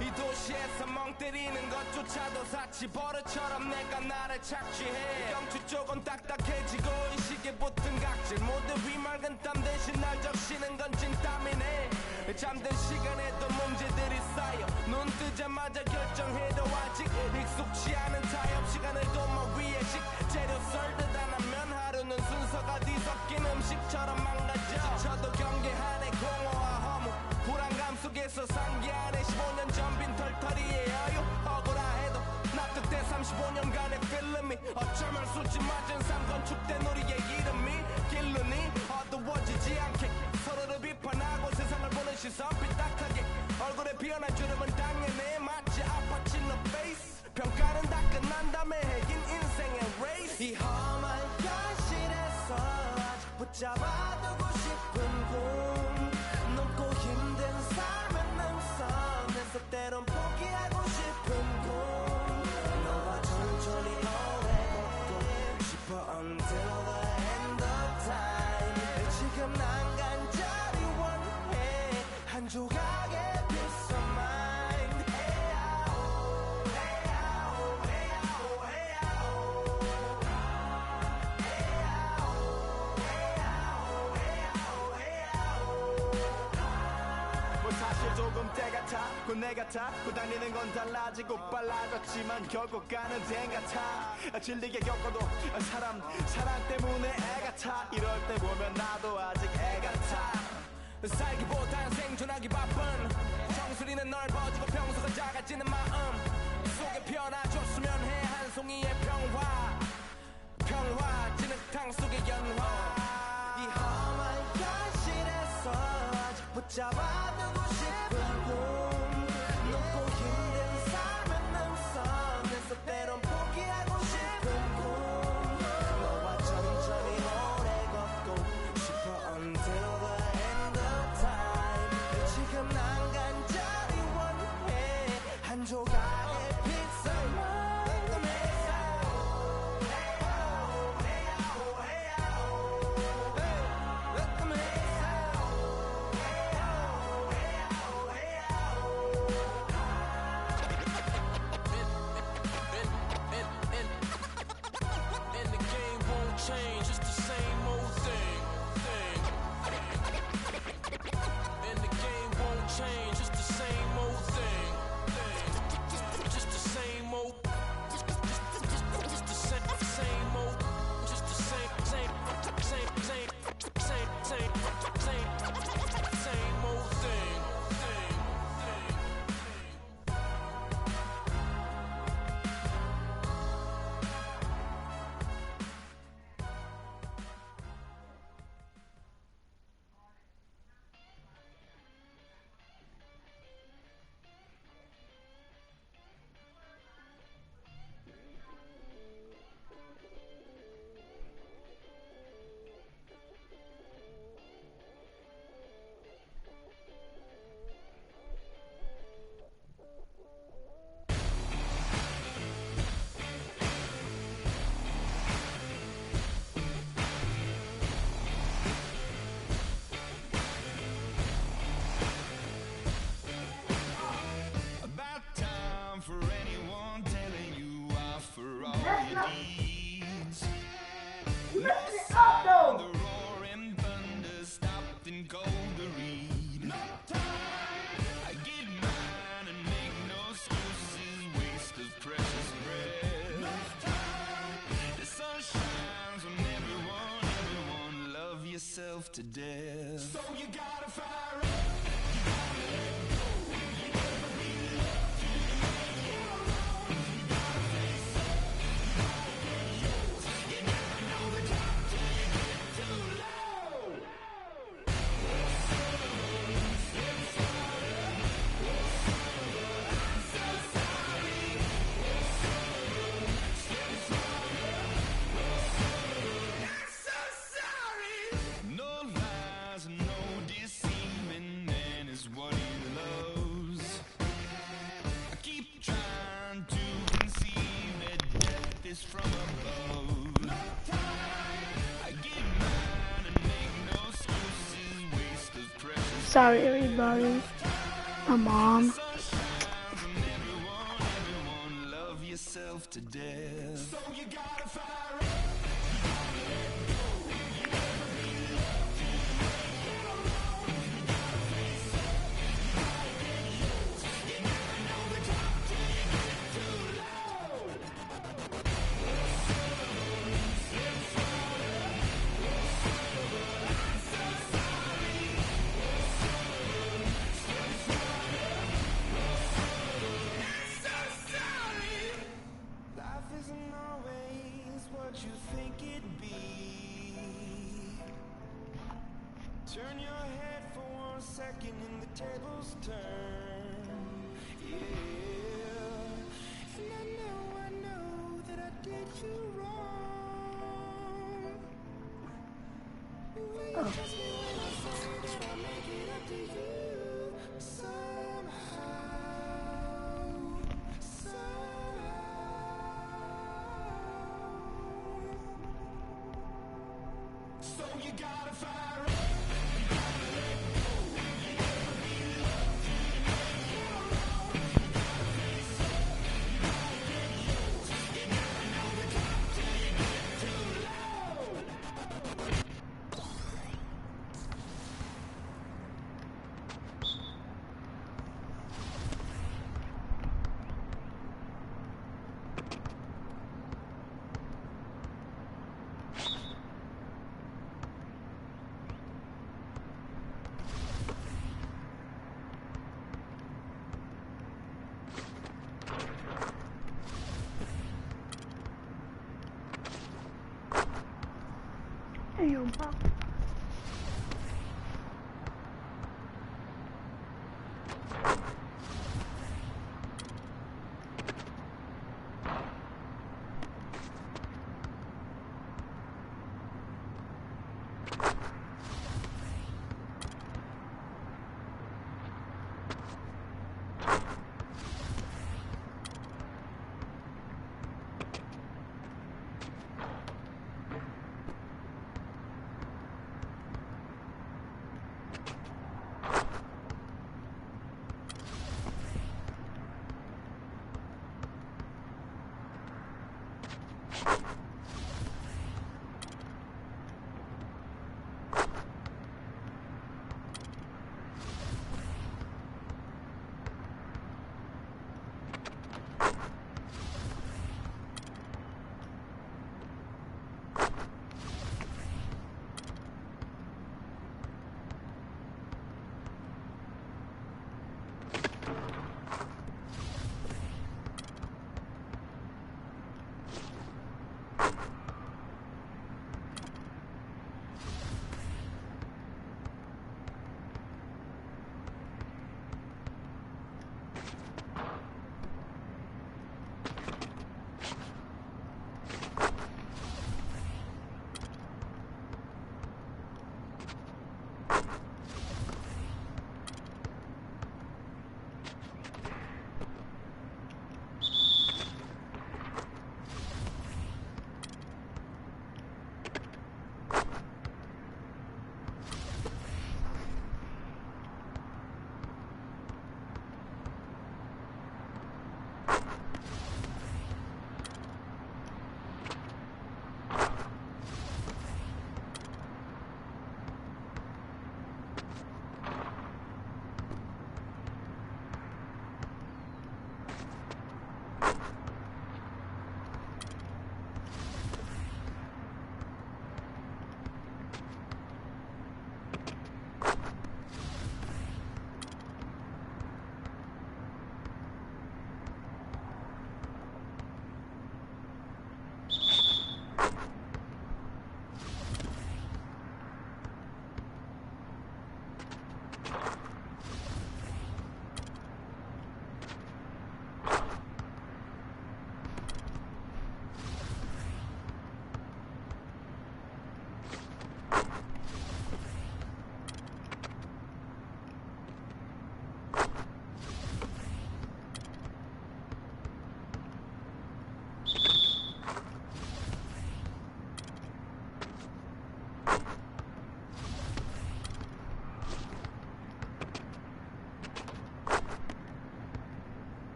이 도시에서 멍 때리는 것조차도 사치 버릇처럼 내가 나를 착취해. 경추 쪽은 딱딱해지고 이 시계 붙은 각질 모두 위맑은 땀 대신 날 적시는 건 찐땀이네. 잠든 시간에도 문제들이 쌓여 눈 뜨자마자 결정해도 아직 익숙치 않은 타협. 시간을 도마 위에 식재료 썰듯 안 하면 하루는 순서가 뒤섞인 음식처럼 망가져. 지쳐도 경계하네 공허와 허무. 불안감 속에서 상기하네 15년 전 빈 털터리의 여유. 억울해도 납득돼 35년간의 필름이 어쩌면 수치 맞은 삶 건축된 우리의 이름이 길르니 어두워지지 않게 서로를 비판하고 세상을 보는 시선 삐딱하게. 얼굴에 피어난 주름은 당연해 마치 아파친 너 페이스. 평가는 다 끝난 다음에 해긴 인생의 레이스. 이 험한 현실에서 아직 붙잡아두고 싶은 꿈. 높고 힘든 삶의 능선에서 때론 포기하고 싶은 꿈. 너와 천천히 오래 걷고 싶어 until the end of time. 지금 난 간절히 원해 한 조각의 peace of mind. 헤야오 헤야오 헤야오 헤야오 헤야오 헤야오 헤야오. 뭐 사실 조금 때 같아 곧 내 같아 곧 달리는 건 달라지고 빨라졌지만 결국 가는 데 같아. 질리게 겪어도 사랑 때문에 애 같아. 이럴 때 보면 나도 아직 애 같아. 살기보단 생존하기 바쁜 정수리는 넓어지고 평소가 작아지는 마음 속에 편해졌으면 해. 한 붙잡아두고 싶은 꿈 높고 힘든 삶의 능선에서 때론 포기하고 싶은 꿈 너와 천천히 오래 걷고 싶어 until the end of time 지금 난 간절히 원해 한 조각의 픽셀만 change, it's the same old thing. And the game won't change, it's the same old thing. Just the same old. Just the same old. Just the same old thing. For anyone telling you off for all your deeds. The roaring thunder stopped and cold to read. No time. I get mine and make no excuses, waste of precious breath. No time. The sun shines on everyone, love yourself to death. So you gotta fire up. From above. No time. I get mine and make no excuses, waste of precious. Sorry, everybody. My mom. Everyone, love yourself to death. So you gotta fire up. You think it'd be. Turn your head for 1 second and the tables turn. Yeah. And I know that I did you wrong. Will you trust me when I say that I'll make it up to you somehow? So you gotta fire up. Hey, yo, Pop.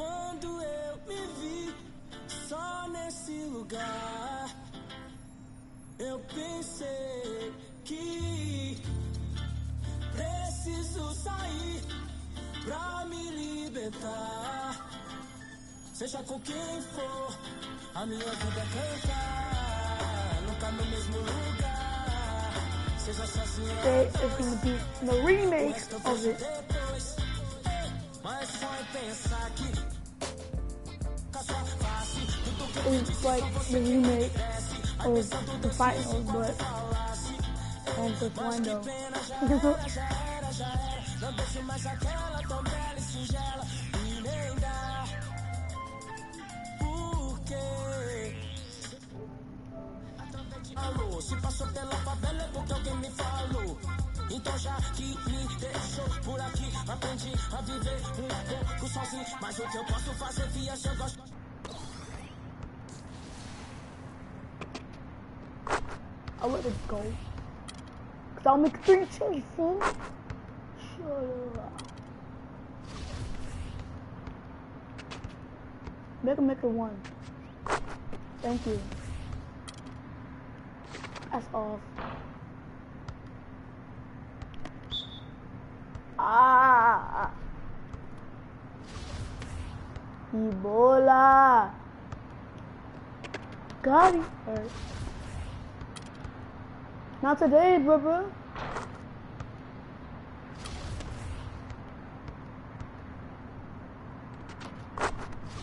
Quando eu me vi só nesse lugar, eu pensei que preciso sair pra me libertar. Seja com quem for, a minha vida é cantar, nunca no mesmo lugar. Seja sozinha, It's gonna be the remake of it. depois. Mas só em pensar que com a sua face, tudo que eu It's like the remake of the final, but on the window. não deixo mais aquela tão bela e singela e nem dá. Por quê? Alô, se passou pela favela é porque alguém me falou. Então já que me deixou por aqui, aprendi a viver pouco sozinho. Mas o que eu posso fazer, via se eu gosto. I'll let it go. Cause I'll make 3 chili, fool. Shut up. Make it 1. Thank you. That's off. Ah. Ebola. Got it. Alright. Not today, brother.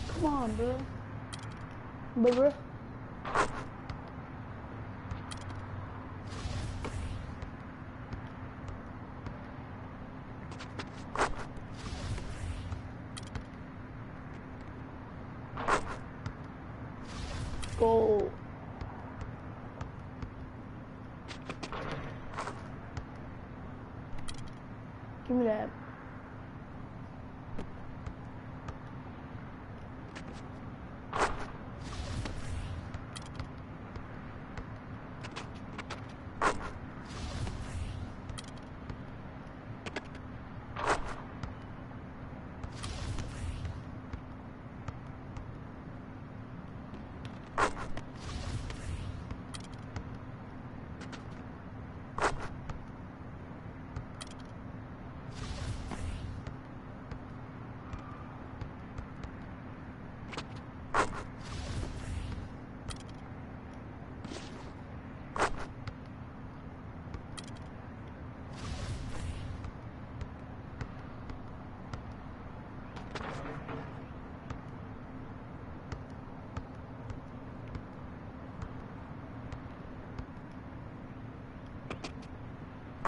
Come on, bro. Brother. Go. Give me that.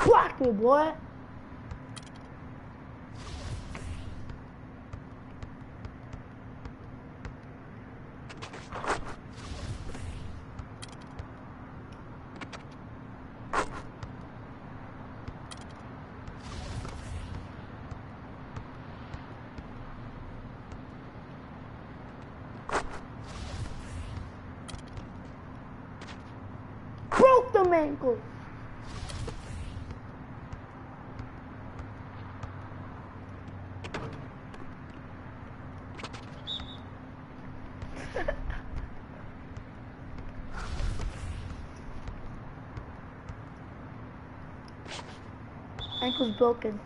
Block me, boy. Broke the ankle. Ankle's broken.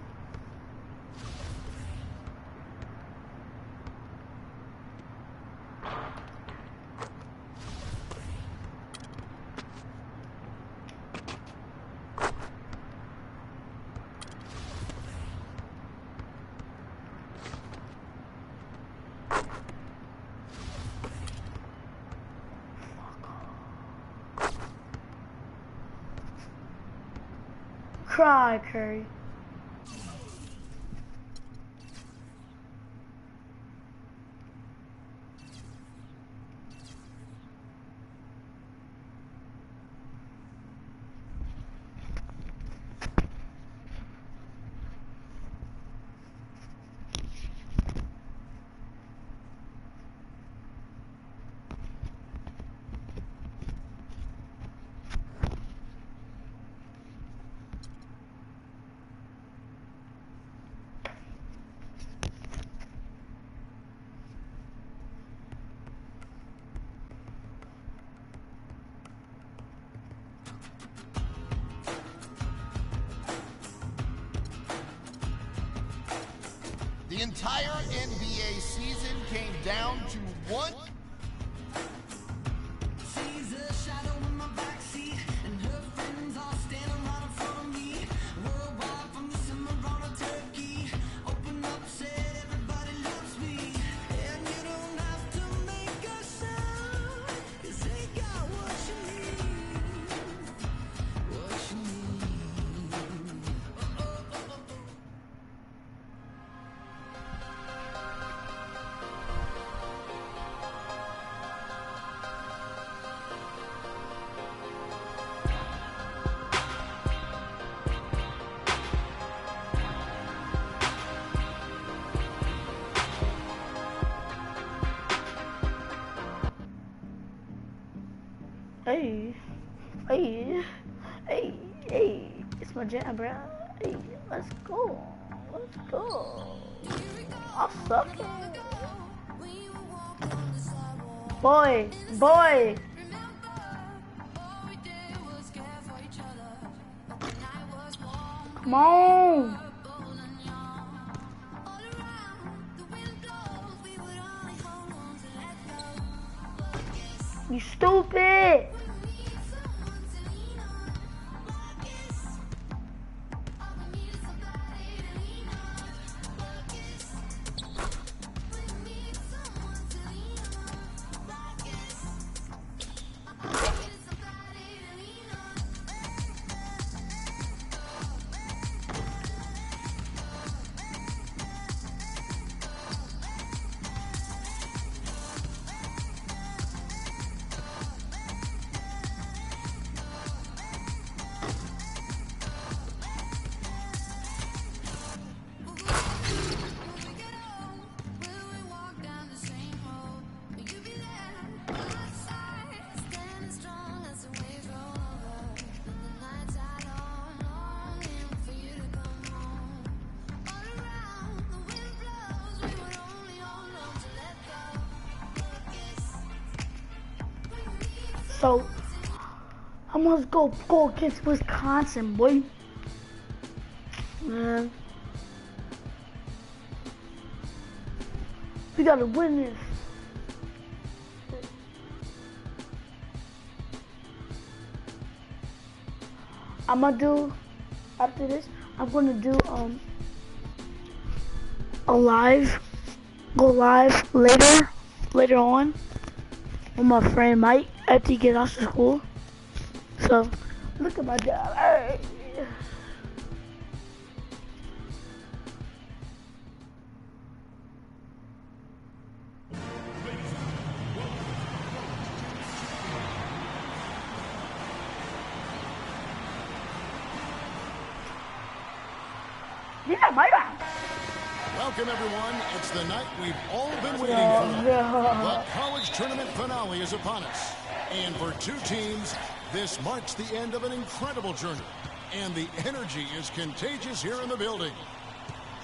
Cry, Curry. entire NBA season came down to one. Hey, it's my jam, bro. Hey, let's go. I'm sucking. Boy. Come on. You stupid. So I must go against Wisconsin, boy. Man, we gotta win this. I'm gonna do, after this, I'm gonna do go live later on with my friend Mike after he gets off to school. So look at my dad. Hey. Yeah, my God. Welcome, everyone. It's the night we've all been waiting for. The college tournament finale is upon us. And for two teams, this marks the end of an incredible journey. And the energy is contagious here in the building.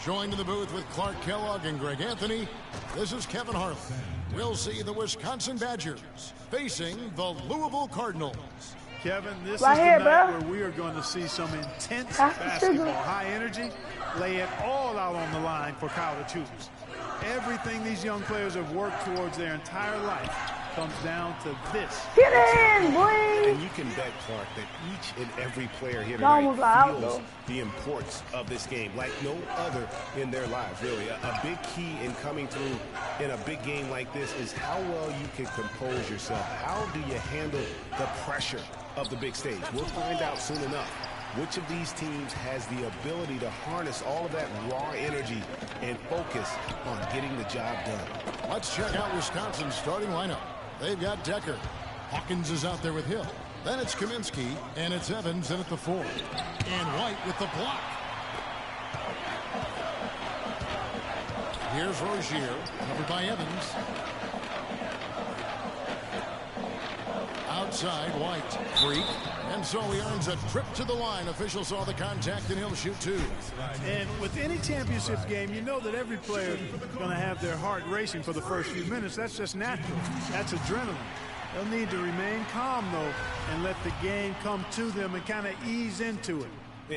Joined in the booth with Clark Kellogg and Greg Anthony, this is Kevin Harlan. We'll see the Wisconsin Badgers facing the Louisville Cardinals. Kevin, this right is the here, night bro. where we are going to see some intense basketball, high energy, lay it all out on the line for college hoops. Everything these young players have worked towards their entire life comes down to this. Get in, boy! And you can bet, Clark, that each and every player here tonight feels the importance of this game like no other in their lives, really. A big key in coming through in a big game like this is how well you can compose yourself. How do you handle the pressure of the big stage? We'll find out soon enough which of these teams has the ability to harness all of that raw energy and focus on getting the job done. Let's check out Wisconsin's starting lineup. They've got Decker. Hawkins is out there with Hill. Then it's Kaminsky, and it's Evans in at the 4. And White with the block. Here's Rozier, covered by Evans. Outside, White, freak. And so he earns a trip to the line. Officials saw the contact, and he'll shoot 2. And with any championship game, you know that every player is going to have their heart racing for the first few minutes. That's just natural. That's adrenaline. They'll need to remain calm, though, and let the game come to them and kind of ease into it.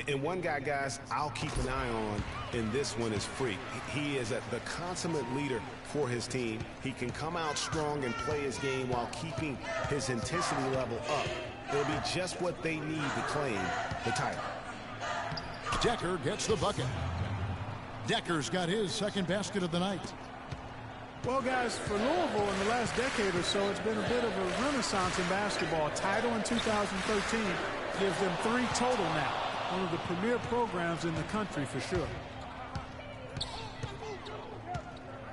And one guy, guys, I'll keep an eye on in this one is Freak. He is the consummate leader for his team. He can come out strong and play his game while keeping his intensity level up. It'll be just what they need to claim the title. Decker gets the bucket. Decker's got his second basket of the night. Well, guys, for Louisville in the last decade or so, it's been a bit of a renaissance in basketball. A title in 2013 gives them 3 total now. One of the premier programs in the country for sure.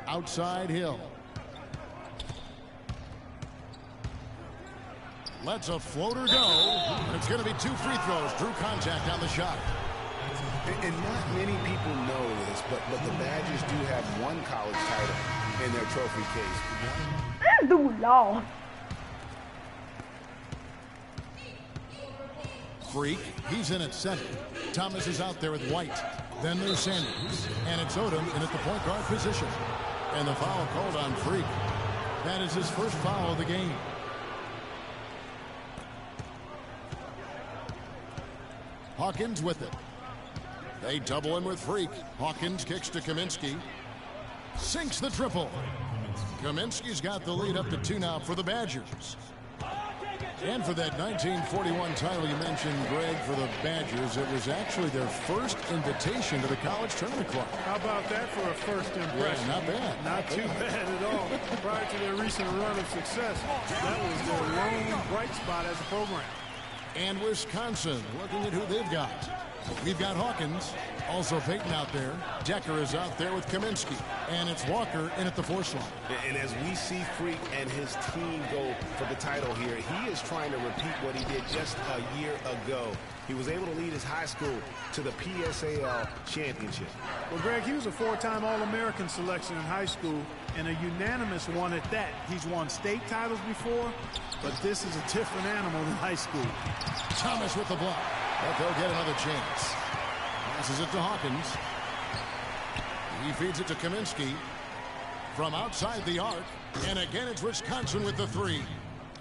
Outside Hill. Lets a floater go. It's going to be 2 free throws. Drew contact on the shot. And not many people know this, but the Badgers do have 1 college title in their trophy case. Law. Freak, he's in at center. Thomas is out there with White. Then there's Sanders. And it's Odom in at the point guard position. And the foul called on Freak. That is his first foul of the game. Hawkins with it. They double him with Freak. Hawkins kicks to Kaminsky. Sinks the triple. Kaminsky's got the lead up to 2 now for the Badgers. And for that 1941 title you mentioned, Greg, for the Badgers, it was actually their first invitation to the college tournament club. How about that for a first impression? Yeah, not bad. Not too bad at all. Prior to their recent run of success, that was their lone bright spot as a program. And Wisconsin, looking at who they've got. We've got Hawkins, also Peyton out there. Decker is out there with Kaminsky. And it's Walker in at the 4 slot. And as we see Freak and his team go for the title here, he is trying to repeat what he did just a year ago. He was able to lead his high school to the PSAL championship. Well, Greg, he was a 4-time All-American selection in high school and a unanimous one at that. He's won state titles before, but this is a different animal than high school. Thomas with the block. But they'll get another chance. Passes it to Hawkins. He feeds it to Kaminsky from outside the arc. And again, it's Wisconsin with the 3.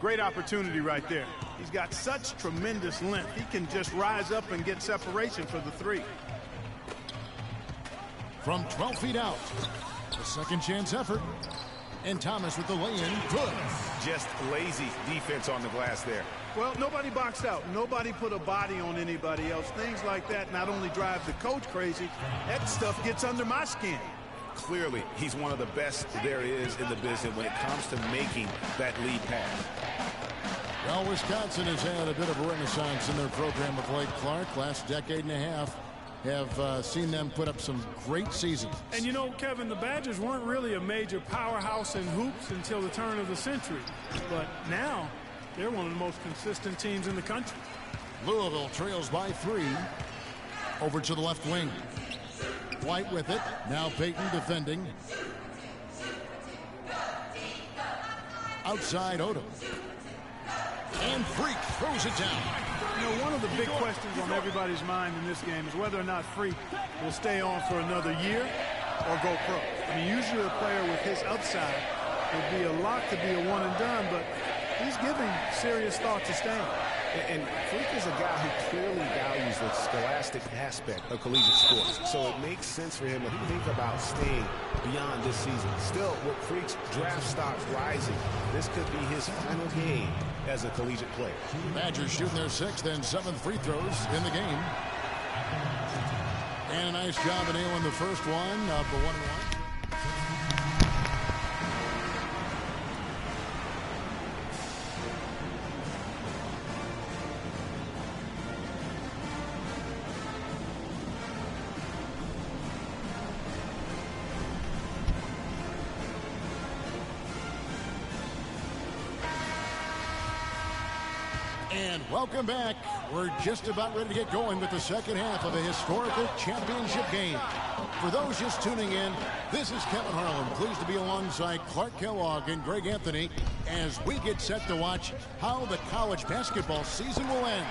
Great opportunity right there. He's got such tremendous length. He can just rise up and get separation for the 3. From 12 feet out. A second chance effort. And Thomas with the lay-in. Good. Just lazy defense on the glass there. Well, nobody boxed out. Nobody put a body on anybody else. Things like that not only drive the coach crazy, that stuff gets under my skin. Clearly, he's one of the best there is in the business when it comes to making that lead pass. Well, Wisconsin has had a bit of a renaissance in their program with Blake Clark. Last decade and a half have seen them put up some great seasons. And you know, Kevin, the Badgers weren't really a major powerhouse in hoops until the turn of the century. But now, they're one of the most consistent teams in the country. Louisville trails by 3. Over to the left wing. White with it. Now Peyton defending. Outside Odom. And Freak throws it down. You know, one of the big questions on everybody's mind in this game is whether or not Freak will stay on for another year or go pro. I mean, usually a player with his upside would be a lock to be a one and done, but he's giving serious thought to staying. And Freak is a guy who clearly values the scholastic aspect of collegiate sports. So it makes sense for him to think about staying beyond this season. Still, with Freak's draft stock rising, this could be his final game as a collegiate player. Badgers shooting their 6th and 7th free throws in the game. And a nice job of nailing the first one of the 1-1. And welcome back. We're just about ready to get going with the second half of a historical championship game. For those just tuning in, this is Kevin Harlan, pleased to be alongside Clark Kellogg and Greg Anthony as we get set to watch how the college basketball season will end.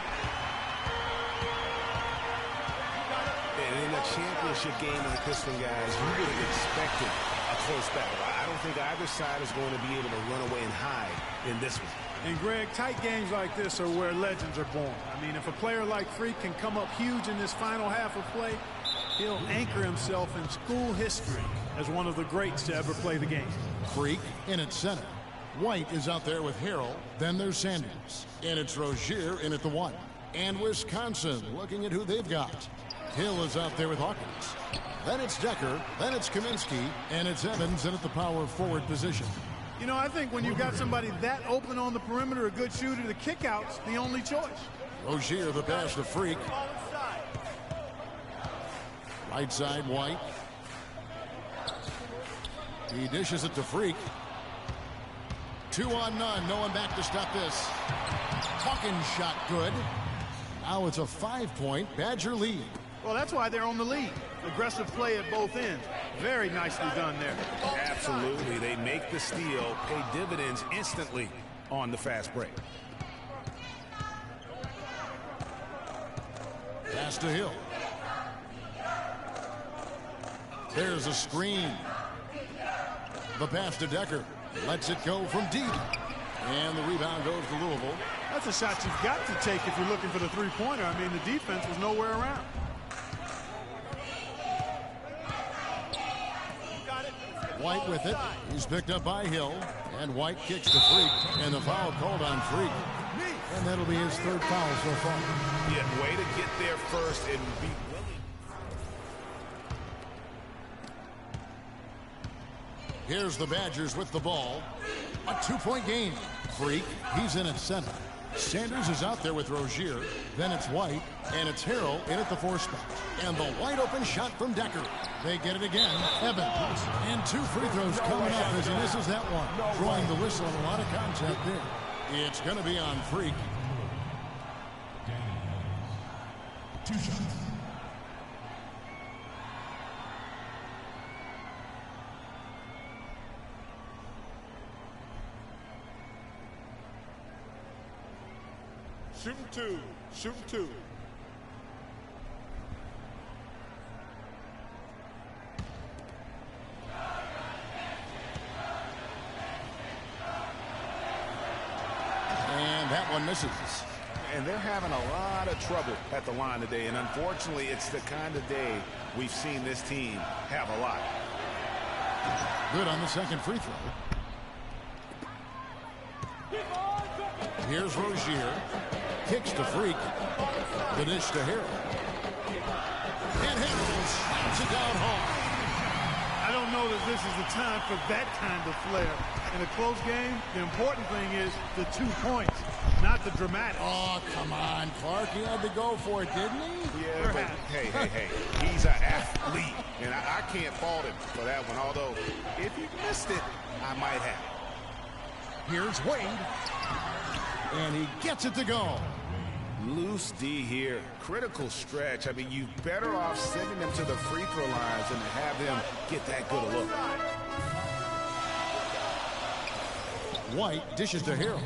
And in a championship game like this one, guys, you would have expected a close battle. I don't think either side is going to be able to run away and hide in this one. And Greg, tight games like this are where legends are born. I mean, if a player like Freak can come up huge in this final half of play, he'll anchor himself in school history as one of the greats to ever play the game. Freak in at center. White is out there with Harrell. Then there's Sanders. And it's Rozier in at the 1. And Wisconsin looking at who they've got. Hill is out there with Hawkins. Then it's Decker. Then it's Kaminsky. And it's Evans in at the power forward position. You know, I think when you've got somebody that open on the perimeter, a good shooter, the kickout's the only choice. Rozier the pass to Freak. Right side, White. He dishes it to Freak. 2 on none. No one back to stop this. Hawkins shot good. Now it's a 5-point Badger lead. Well, that's why they're on the lead. Aggressive play at both ends. Very nicely done there. Absolutely. They make the steal, pay dividends instantly on the fast break. Pass to Hill. There's a screen. The pass to Decker. Lets it go from deep. And the rebound goes to Louisville. That's a shot you've got to take if you're looking for the three-pointer. I mean, the defense was nowhere around. White with it. He's picked up by Hill. And White kicks to Freak. And the foul called on Freak. And that'll be his 3rd foul so far. Yeah, way to get there first and be willing. Here's the Badgers with the ball. A 2-point game. Freak, he's in at center. Sanders is out there with Rozier. Then it's White, and it's Harrell in at the 4 spot. And the wide open shot from Decker. They get it again. Evans. And 2 free throws coming up as he misses that one. Drawing the whistle and a lot of contact there. It's going to be on Freak. 2 shots. Shooting 2. Shooting 2. And that one misses. And they're having a lot of trouble at the line today. And unfortunately, it's the kind of day we've seen this team have a lot. Good on the second free throw. Here's Rozier. Kicks to Freak. The dish to Harrell. And Harrell slaps it down hard. I don't know that this is the time for that kind of flair. In a close game, the important thing is the 2 points, not the dramatic. Oh, come on, Clark. He had to go for it, didn't he? Yeah, but hey. He's an athlete, and I can't fault him for that one. Although, if he missed it, I might have. Here's Wade. And he gets it to go. Loose D here. Critical stretch. I mean, you better off sending them to the free throw lines than to have them get that good a look. White dishes to Harrell.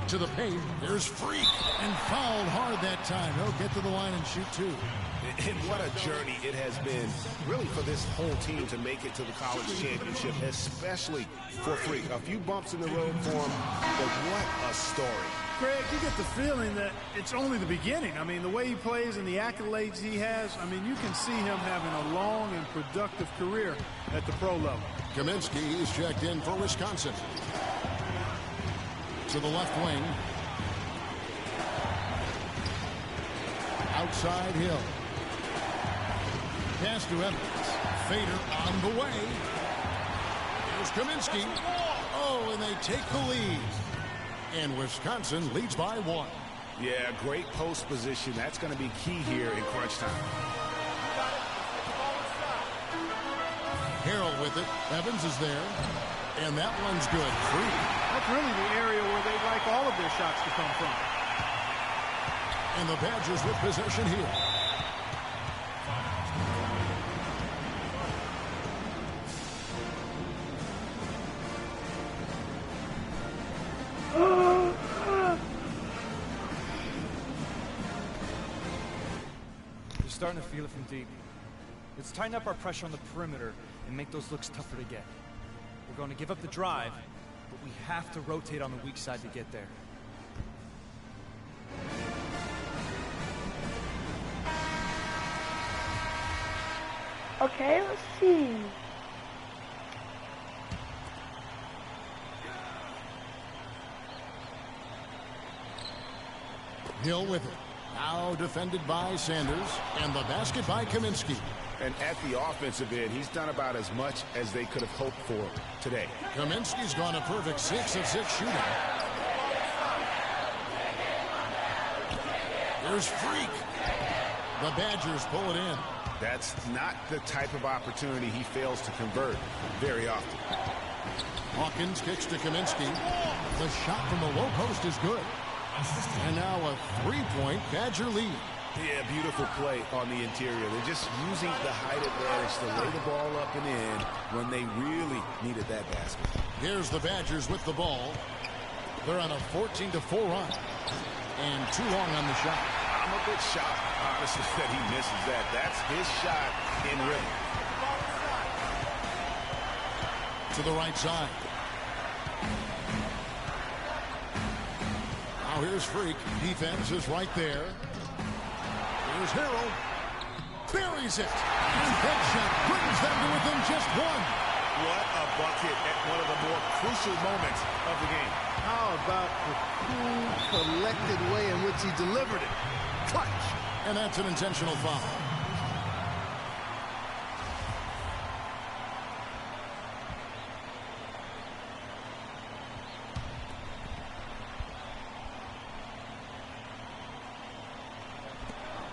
To the paint. There's Freak. And fouled hard that time. He'll get to the line and shoot 2. And what a journey it has been, really, for this whole team to make it to the college championship, especially for Freak. A few bumps in the road for him, but what a story. Greg, you get the feeling that it's only the beginning. I mean, the way he plays and the accolades he has, I mean, you can see him having a long and productive career at the pro level. Kaminsky is checked in for Wisconsin. To the left wing. Outside Hill. Pass to Evans. Fader on the way. Here's Kaminsky. Oh, and they take the lead. And Wisconsin leads by 1. Yeah, great post position. That's going to be key here in crunch time. Harrell with it. Evans is there. And that one's good. Free. That's really the area where they like all of their shots to come from. And the Badgers with possession here. Starting to feel it from deep. Let's tighten up our pressure on the perimeter and make those looks tougher to get. We're going to give up the drive, but we have to rotate on the weak side to get there. Okay, let's see. Hill with it. Now defended by Sanders, and the basket by Kaminsky. And at the offensive end, he's done about as much as they could have hoped for today. Kaminsky's gone a perfect 6 of 6 shooting. Here's Freak. The Badgers pull it in. That's not the type of opportunity he fails to convert very often. Hawkins kicks to Kaminsky. The shot from the low post is good. And now a three-point Badger lead. Yeah, beautiful play on the interior. They're just using the height advantage to lay the ball up and in when they really needed that basket. Here's the Badgers with the ball. They're on a 14-4 run. And too long on the shot. I'm a bit shocked, honestly, that he misses that. That's his shot in rhythm. To the right side. Now here's Freak. Defense is right there. Here's Harrell. Buries it. And that shot brings them to within just one. What a bucket at one of the more crucial moments of the game. How about the cool, collected way in which he delivered it? Clutch. And that's an intentional foul.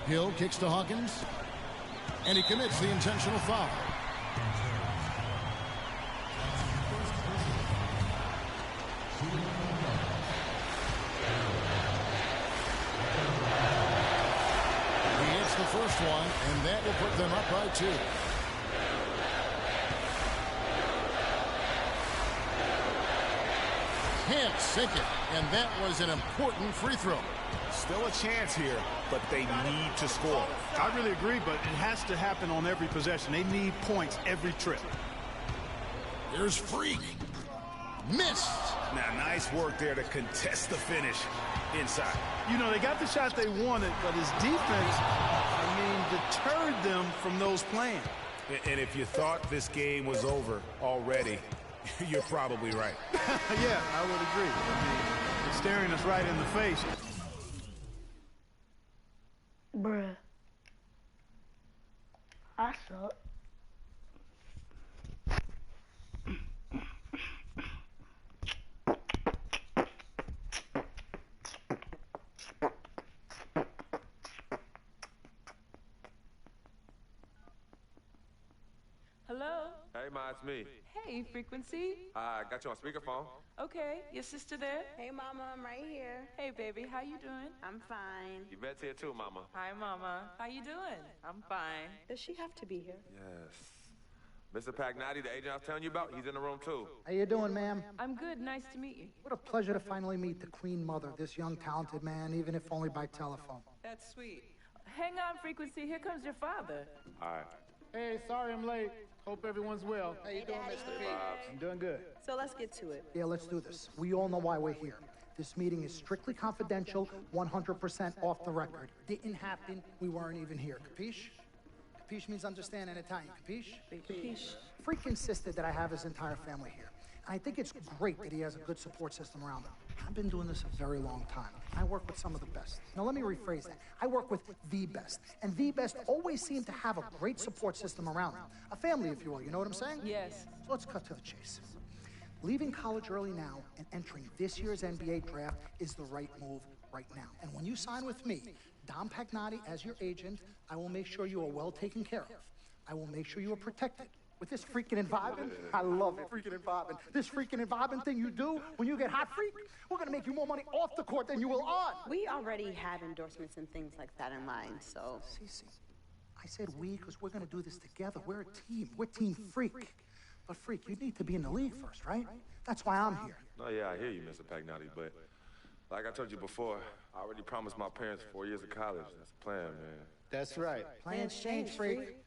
Hill kicks to Hawkins, and he commits the intentional foul. He hits the first one, and that will put them up by 2. Can't sink it, and that was an important free throw. Still a chance here, but they need to score. I really agree, but it has to happen on every possession. They need points every trip. Here's Freak. Missed. Now, nice work there to contest the finish inside. You know, they got the shot they wanted, but his defense, deterred them from those plans. And if you thought this game was over already, you're probably right. Yeah, I would agree. It's staring us right in the face. Bruh. I suck. Hello? Hey, Ma, it's me. Hey, Frequency. I got you on speakerphone. Okay, your sister there? Hey, Mama, I'm right here. Hey, baby, how you doing? I'm fine. Yvette's here too, Mama. Hi, Mama. How you doing? I'm fine. Does she have to be here? Yes. Mr. Pagnati, the agent I was telling you about, he's in the room too. How you doing, ma'am? I'm good. Nice to meet you. What a pleasure to finally meet the Queen Mother, this young, talented man, even if only by telephone. That's sweet. Hang on, Frequency. Here comes your father. All right. Hey, sorry I'm late. Hope everyone's well. How you doing, Mr. P? I'm doing good. So let's get to it. Yeah, let's do this. We all know why we're here. This meeting is strictly confidential, 100% off the record. Didn't happen. We weren't even here. Capiche? Capiche means understand in Italian. Capiche? Capiche. Freak insisted that I have his entire family here. I think it's great that he has a good support system around him. I've been doing this a very long time. I work with some of the best. Now, let me rephrase that. I work with the best. And the best always seem to have a great support system around them. A family, if you will. You know what I'm saying? Yes. So let's cut to the chase. Leaving college early now and entering this year's NBA draft is the right move right now. And when you sign with me, Dom Pagnati, as your agent, I will make sure you are well taken care of. I will make sure you are protected. With this freaking and vibing, I love it, freaking and vibing. This freaking and vibing thing you do when you get hot freak, we're gonna make you more money off the court than you will on. We already have endorsements and things like that in line, so. Cece, I said we because we're gonna do this together. We're a team. We're Team Freak. But Freak, you need to be in the league first, right? That's why I'm here. No, yeah, I hear you, Mr. Pagnati, but like I told you before, I already promised my parents 4 years of college. That's the plan, man. That's right. Plans change, Freak.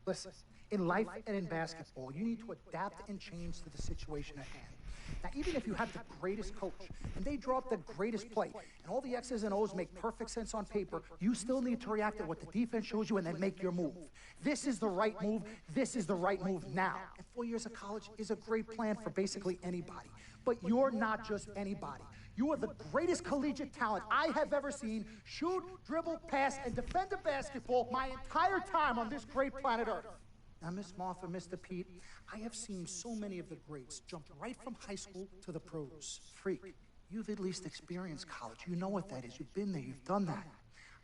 Listen, in life and in basketball, you need to adapt and change to the situation at hand. Now, even if you have the greatest coach and they draw up the greatest play and all the X's and O's make perfect sense on paper, you still need to react to what the defense shows you and then make your move. This is the right move. This is the right move now. And 4 years of college is a great plan for basically anybody. But you're not just anybody. You are the greatest collegiate talent I have ever seen shoot, dribble, pass, and defend a basketball my entire time on this great planet Earth. Now, Miss Martha, Mr. Pete, I have seen so many of the greats jump right from high school to the pros. Freak, you've at least experienced college. You know what that is. You've been there. You've done that.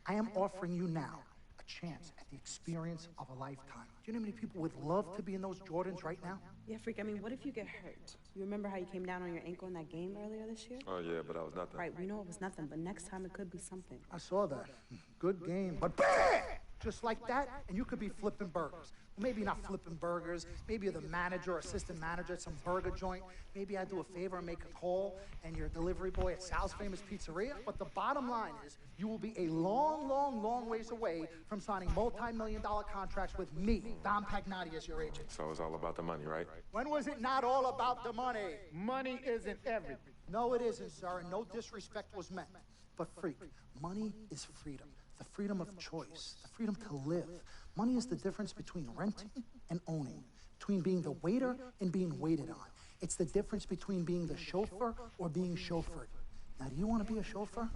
I am offering you now a chance at the experience of a lifetime. Do you know how many people would love to be in those Jordans right now? Yeah, Freak, I mean, what if you get hurt? You remember how you came down on your ankle in that game earlier this year? Oh, yeah, but that was nothing. Right, we know it was nothing, but next time it could be something. I saw that. Good game, but bam! Just like that, and you could be flipping burgers. Maybe not flipping burgers. Maybe you're the manager or assistant manager at some burger joint. Maybe I do a favor and make a call, and you're a delivery boy at Sal's Famous Pizzeria. But the bottom line is, you will be a long, long, long ways away from signing multi-million-dollar contracts with me, Dom Pagnotti, as your agent. So it's all about the money, right? When was it not all about the money? Money isn't everything. No, it isn't, sir, and no disrespect was meant. But freak, money is freedom. The freedom of choice, the freedom to live. Money is the difference between renting and owning, between being the waiter and being waited on. It's the difference between being the chauffeur or being chauffeured. Now, do you want to be a chauffeur?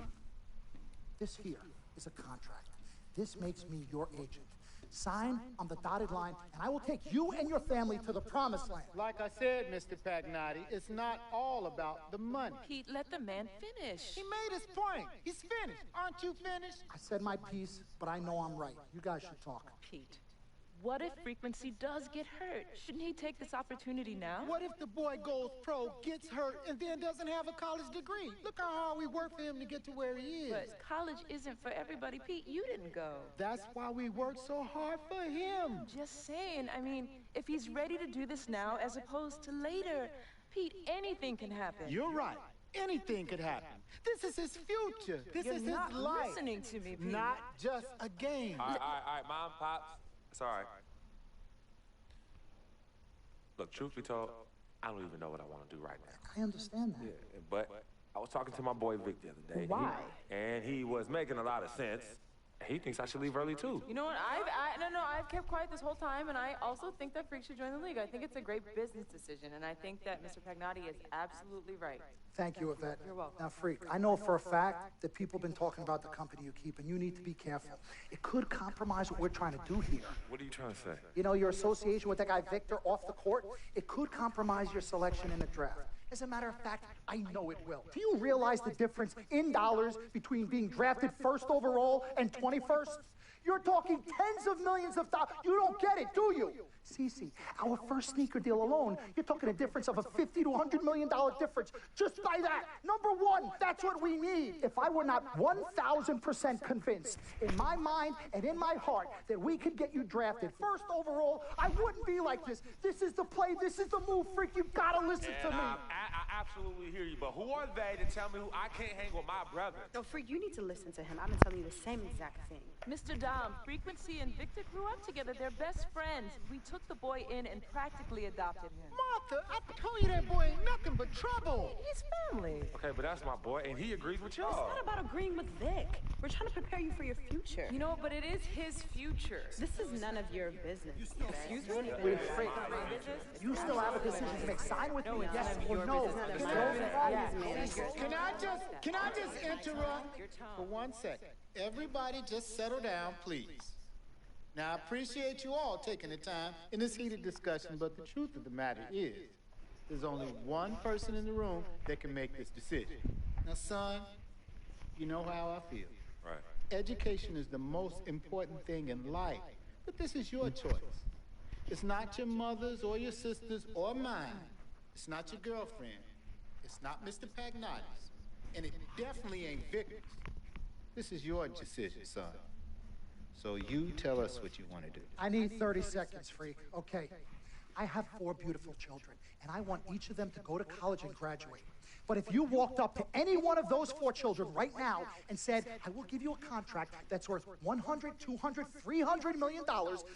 This here is a contract. This makes me your agent. Sign on the dotted line, and I will take you and your family to the promised land. Like I said, Mr. Pagnotti, it's not all about the money. Pete, let the man finish. He made his point. He's finished. Aren't you finished? I said my piece, but I know I'm right. You guys should talk. Pete, what if Frequency does get hurt? Shouldn't he take this opportunity now? What if the boy goes pro, gets hurt, and then doesn't have a college degree? Look how hard we work for him to get to where he is. But college isn't for everybody. Pete, you didn't go. That's why we work so hard for him. Just saying. I mean, if he's ready to do this now as opposed to later, Pete, anything can happen. You're right. Anything could happen. This is his future. This is his life. You're not listening to me, Pete. Not just a game. All right, Mom, Pops. It's all right. Look, truth be told, I don't even know what I want to do right now. I understand that. Yeah, but I was talking to my boy Vic the other day. Why? And he was making a lot of sense. He thinks I should leave early, too. You know what? I've kept quiet this whole time, and I also think that Freak should join the league. I think it's a great business decision, and I think that Mr. Pagnotti is absolutely right. Thank you, Yvette. You're welcome. Now, Freak, I know for a fact that people have been talking about the company you keep, and you need to be careful. It could compromise what we're trying to do here. What are you trying to say? You know, your association with that guy Victor off the court, it could compromise your selection in the draft. As a matter of fact, I know it will. Do you realize the difference in dollars between being drafted first overall and 21st? You're talking tens of millions of dollars. You don't get it, do you? Cece, our first sneaker deal alone, you're talking a difference of a $50 to $100 million difference just by that. Number one, that's what we need. If I were not 1,000% convinced in my mind and in my heart that we could get you drafted first overall, I wouldn't be like this. This is the play. This is the move, Freak. You've got to listen to me. I absolutely hear you, but who are they to tell me who I can't hang with my brother? No, Freak, you need to listen to him. I've been telling you the same exact thing. Mr. Dom, Frequency and Victor grew up together. They're best friends. We took the boy in and practically adopted him. Martha, I told you that boy ain't nothing but trouble. He's family. Okay, but that's my boy, and he agrees with y'all. It's not about agreeing with Vic. We're trying to prepare you for your future. You know, but it is his future. This is none of your business. Excuse me? Wait, Freak. You still have a decision to make. Sign with me, yes or no. Can I just interrupt for 1 second? Everybody just settle down, please. Now, I appreciate you all taking the time in this heated discussion, but the truth of the matter is, there's only one person in the room that can make this decision. Now, son, you know how I feel. Right. Education is the most important thing in life, but this is your choice. It's not your mother's or your sister's or mine. It's not your girlfriend. It's not Mr. Pagnotti's. And it definitely ain't Victor's. This is your decision, son. So you tell us what you want to do. I need 30 seconds, Freak. Okay. I have 4 beautiful children, and I want each of them to go to college and graduate. But if you walked up to any one of those 4 children right now and said, I will give you a contract that's worth $100, $200, $300 million,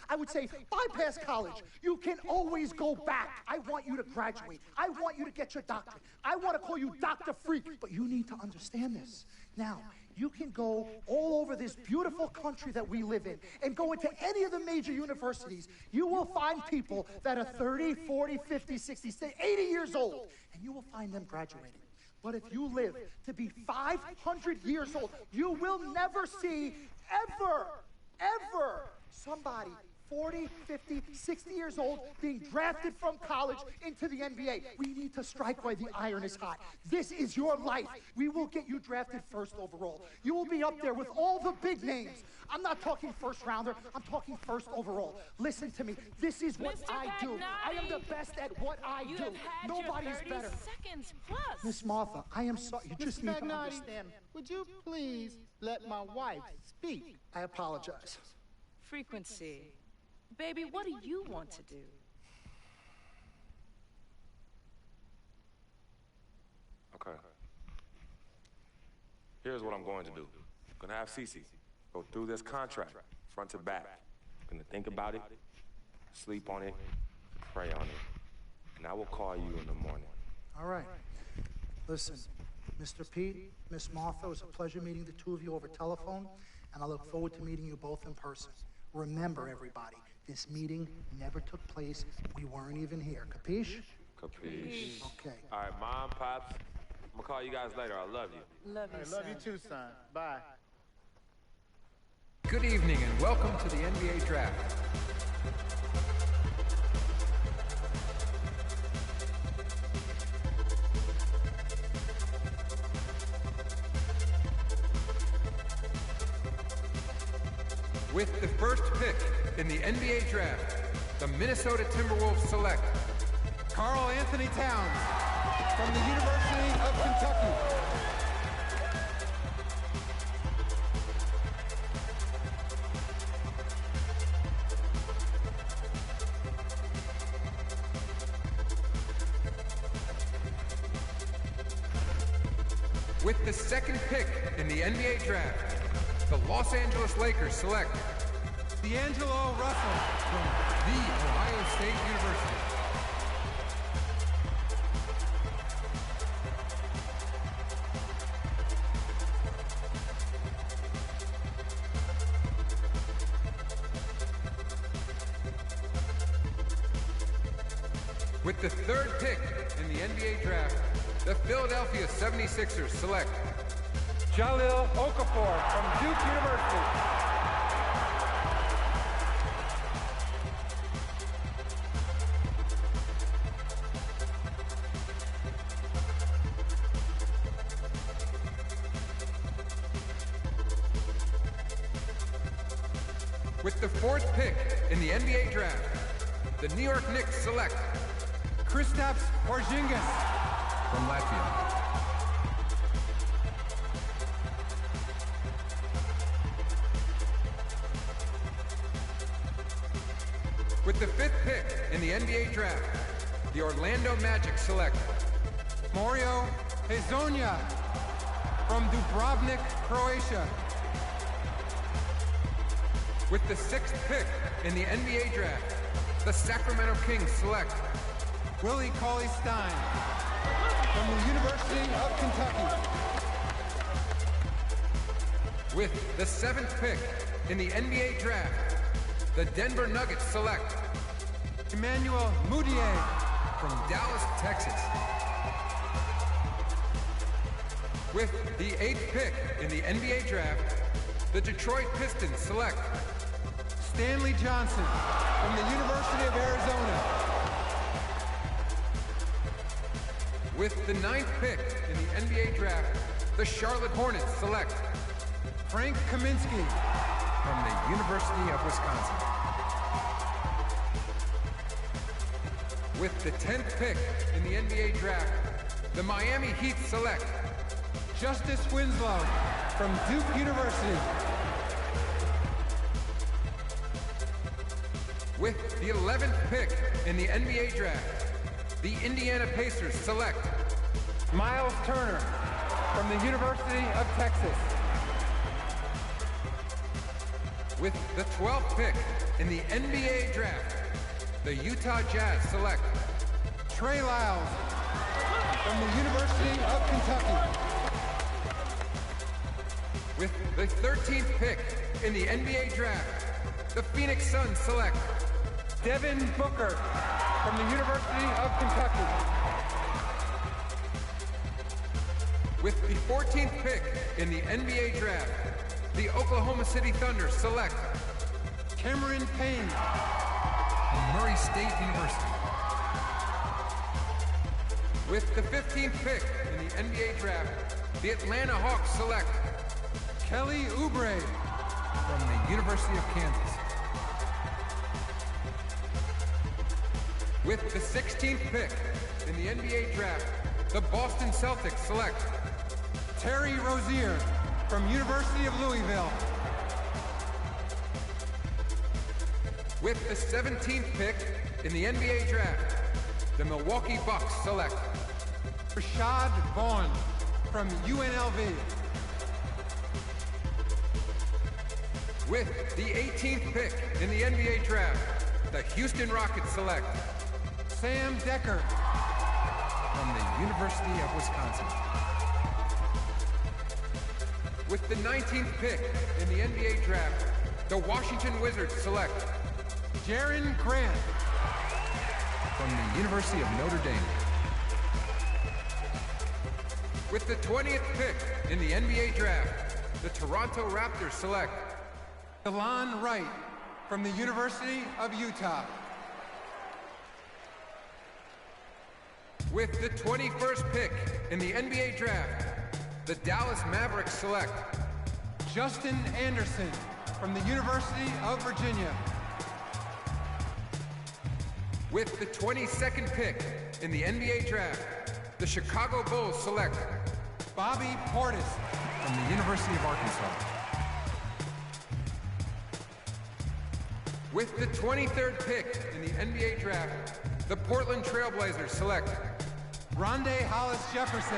I would say, bypass college. You can always go back. I want you to graduate. I want you to get your doctorate. I want to call you Dr. Freak, but you need to understand this. Now, you can go all over this beautiful country that we live in and go into any of the major universities. You will find people that are 30, 40, 50, 60, 80 years old, and you will find them graduating. But if you live to be 500 years old, you will never see ever somebody 40, 50, 60 years old being drafted from college into the NBA. We need to strike while the iron is hot. This is your life. We will get you drafted first overall. You will be up there with all the big names. I'm not talking first rounder. I'm talking first overall. Listen to me. This is what I do. I am the best at what I do. Nobody's better. Seconds plus. Miss Martha, I am sorry. You just need to Pagnotti, understand. would you please let my wife speak? I apologize. Frequency. Baby, what do you want to do? Okay. Here's what I'm going to do. I'm gonna have Cece go through this contract, front to back. I'm gonna think about it, sleep on it, pray on it, and I will call you in the morning. All right. Listen, Mr. Pete, Miss Martha, it was a pleasure meeting the two of you over telephone, and I look forward to meeting you both in person. Remember, everybody, this meeting never took place. We weren't even here. Capiche? Capiche. Okay. All right, Mom, Pops, I'm gonna call you guys later. I love you. Love you, I love you too, son. Bye. Good evening and welcome to the NBA Draft. With the first pick in the NBA Draft, the Minnesota Timberwolves select Karl Anthony Towns from the University of Kentucky. With the second pick in the NBA Draft, the Los Angeles Lakers select D'Angelo Russell from the Ohio State University. With the third pick in the NBA Draft, the Philadelphia 76ers select Jahlil Okafor from Duke University. With the fourth pick in the NBA Draft, the New York Knicks select Kristaps Porzingis from Latvia. With the fifth pick in the NBA Draft, the Orlando Magic select Mario Hezonja from Dubrovnik, Croatia. With the sixth pick in the NBA Draft, the Sacramento Kings select Willie Cauley-Stein from the University of Kentucky. With the seventh pick in the NBA Draft, the Denver Nuggets select Emmanuel Mudiay from Dallas, Texas. With the eighth pick in the NBA Draft, the Detroit Pistons select Stanley Johnson from the University of Arizona. With the ninth pick in the NBA Draft, the Charlotte Hornets select Frank Kaminsky from the University of Wisconsin. With the 10th pick in the NBA Draft, the Miami Heat select Justice Winslow from Duke University. With the 11th pick in the NBA Draft, the Indiana Pacers select Miles Turner from the University of Texas. With the 12th pick in the NBA draft, the Utah Jazz select Trey Lyles from the University of Kentucky. With the 13th pick in the NBA draft, the Phoenix Suns select Devin Booker from the University of Kentucky. With the 14th pick in the NBA draft, the Oklahoma City Thunder select Cameron Payne from Murray State University. With the 15th pick in the NBA draft, the Atlanta Hawks select Kelly Oubre from the University of Kansas. With the 16th pick in the NBA draft, the Boston Celtics select Terry Rozier from University of Louisville. With the 17th pick in the NBA draft, the Milwaukee Bucks select Rashad Vaughn from UNLV. With the 18th pick in the NBA draft, the Houston Rockets select Sam Decker from the University of Wisconsin. With the 19th pick in the NBA draft, the Washington Wizards select Jaren Grant from the University of Notre Dame. With the 20th pick in the NBA draft, the Toronto Raptors select Delon Wright from the University of Utah. With the 21st pick in the NBA draft, the Dallas Mavericks select Justin Anderson from the University of Virginia. With the 22nd pick in the NBA draft, the Chicago Bulls select Bobby Portis from the University of Arkansas. With the 23rd pick in the NBA draft, the Portland Trailblazers select Rondé Hollis Jefferson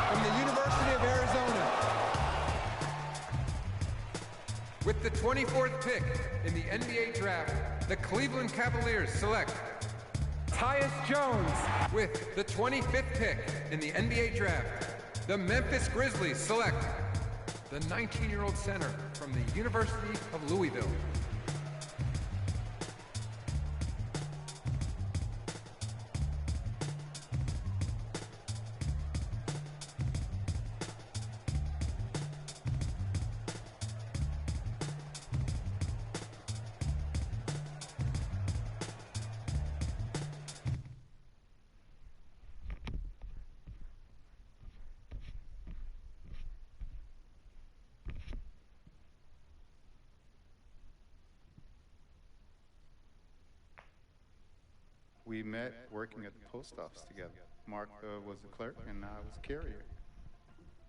from the University of Arizona. With the 24th pick in the NBA draft, the Cleveland Cavaliers select Tyus Jones. With the 25th pick in the NBA draft, the Memphis Grizzlies select the 19-year-old center from the University of Louisville. We met working at the post office together. Mark was the clerk and I was a carrier.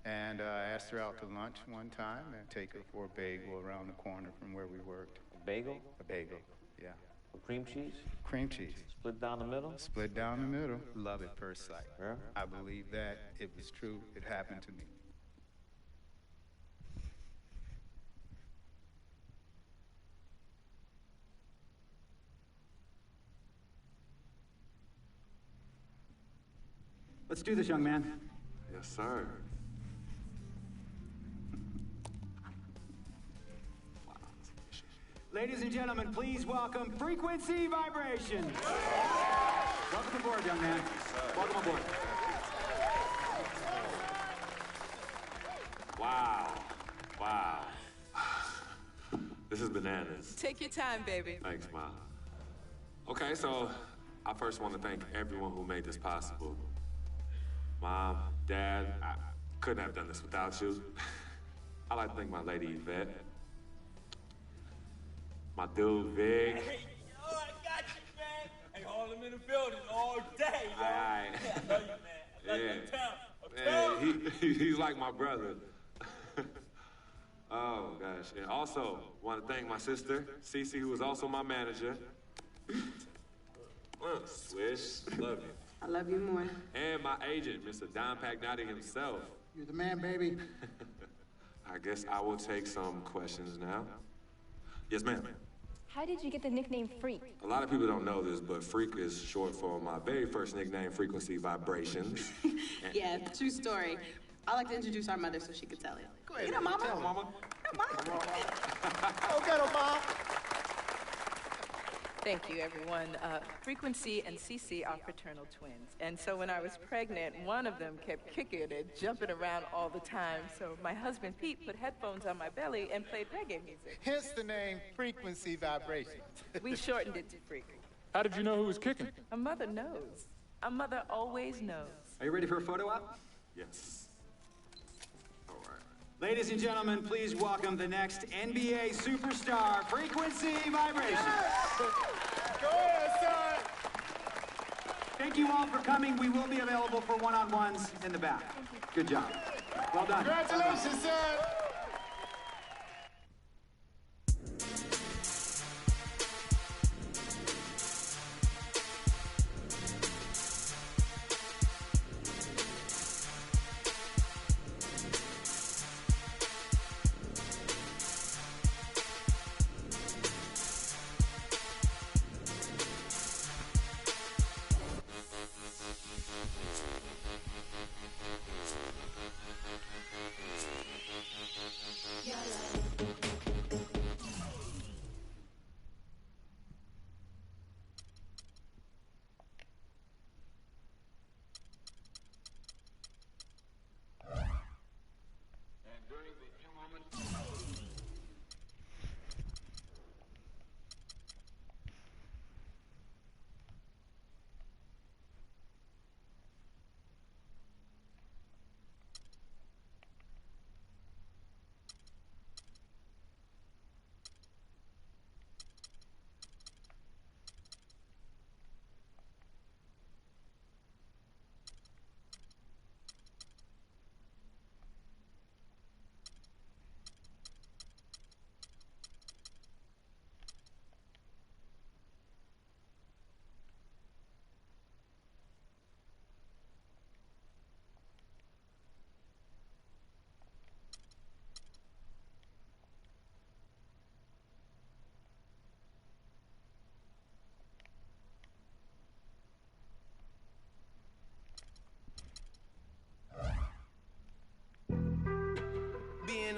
And I asked her out to lunch one time and take her for a bagel around the corner from where we worked. A bagel? A bagel, yeah. With cream cheese? Cream cheese. Split down the middle? Split down the middle. Love at first sight. Yeah? I believe that it was true. It happened to me. Let's do this, young man. Yes, sir. Ladies and gentlemen, please welcome Frequency Vibration. Welcome aboard, young man. Welcome aboard. Wow. Wow. This is bananas. Take your time, baby. Thanks, Mom. Okay, so I first want to thank everyone who made this possible. Mom, Dad, I couldn't have done this without you. I'd like to thank my lady Yvette, my dude Vig. Hey, yo, I got you, man. Hey, hold him in the building all day, yo. Aye. Yeah, I love you, man. I love you, town. Man, he's like my brother. Oh, gosh. And also, want to thank my sister, Cece, who was also my manager. Swish. Love you. I love you more. And my agent, Mr. Don Pagnotti himself. You're the man, baby. I guess I will take some questions now. Yes, ma'am. How did you get the nickname Freak? A lot of people don't know this, but Freak is short for my very first nickname, Frequency Vibrations. Yeah, true story. I like to introduce our mother so she could tell it. Go ahead. You know, Mama. Tell Mama. Go get her, Mom. Thank you, everyone. Frequency and Cece are fraternal twins. And so when I was pregnant, one of them kept kicking and jumping around all the time. So my husband, Pete, put headphones on my belly and played reggae music. Hence the name Frequency Vibration. We shortened it to Freak. How did you know who was kicking? A mother knows. A mother always knows. Are you ready for a photo op? Yes. All right. Ladies and gentlemen, please welcome the next NBA superstar, Frequency Vibration. Go ahead, son. Thank you all for coming. We will be available for one-on-ones in the back. Good job. Well done. Congratulations, son.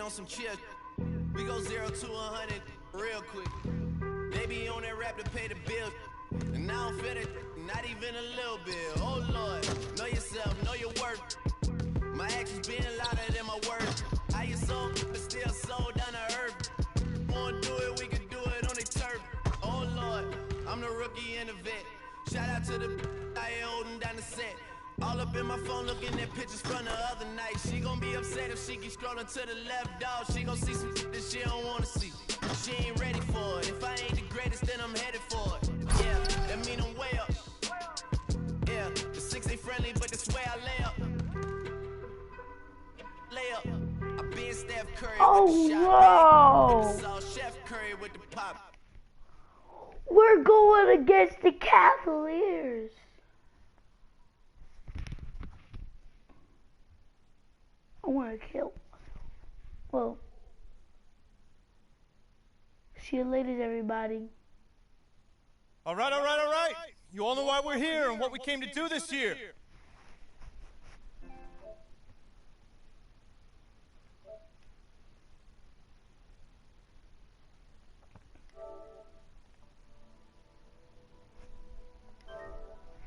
On some chill, we go 0 to 100 real quick. They be on that rap to pay the bills, and I don't feel it, not even a little bit. Oh Lord, know yourself, know your worth. My actions being louder than my words. How you so, but still so down to earth. Wanna do it, we can do it on the turf. Oh Lord, I'm the rookie and the vet. Shout out to the I ain't holding down the set. All up in my phone looking at pictures from the other night. She gon' be upset if she keep scrolling to the left, dog. She gon' see some shit that she don't wanna see. She ain't ready for it. If I ain't the greatest, then I'm headed for it. Yeah, that mean I'm way up. Yeah, the 6 ain't friendly, but this way I lay up. Lay up. I been Steph Curry with the shot. Whoa. This all Chef Curry with the pop. We're going against the Cavaliers. I want to kill myself. Well, see you later, everybody. All right. You all know why we're here and what we came to do this year.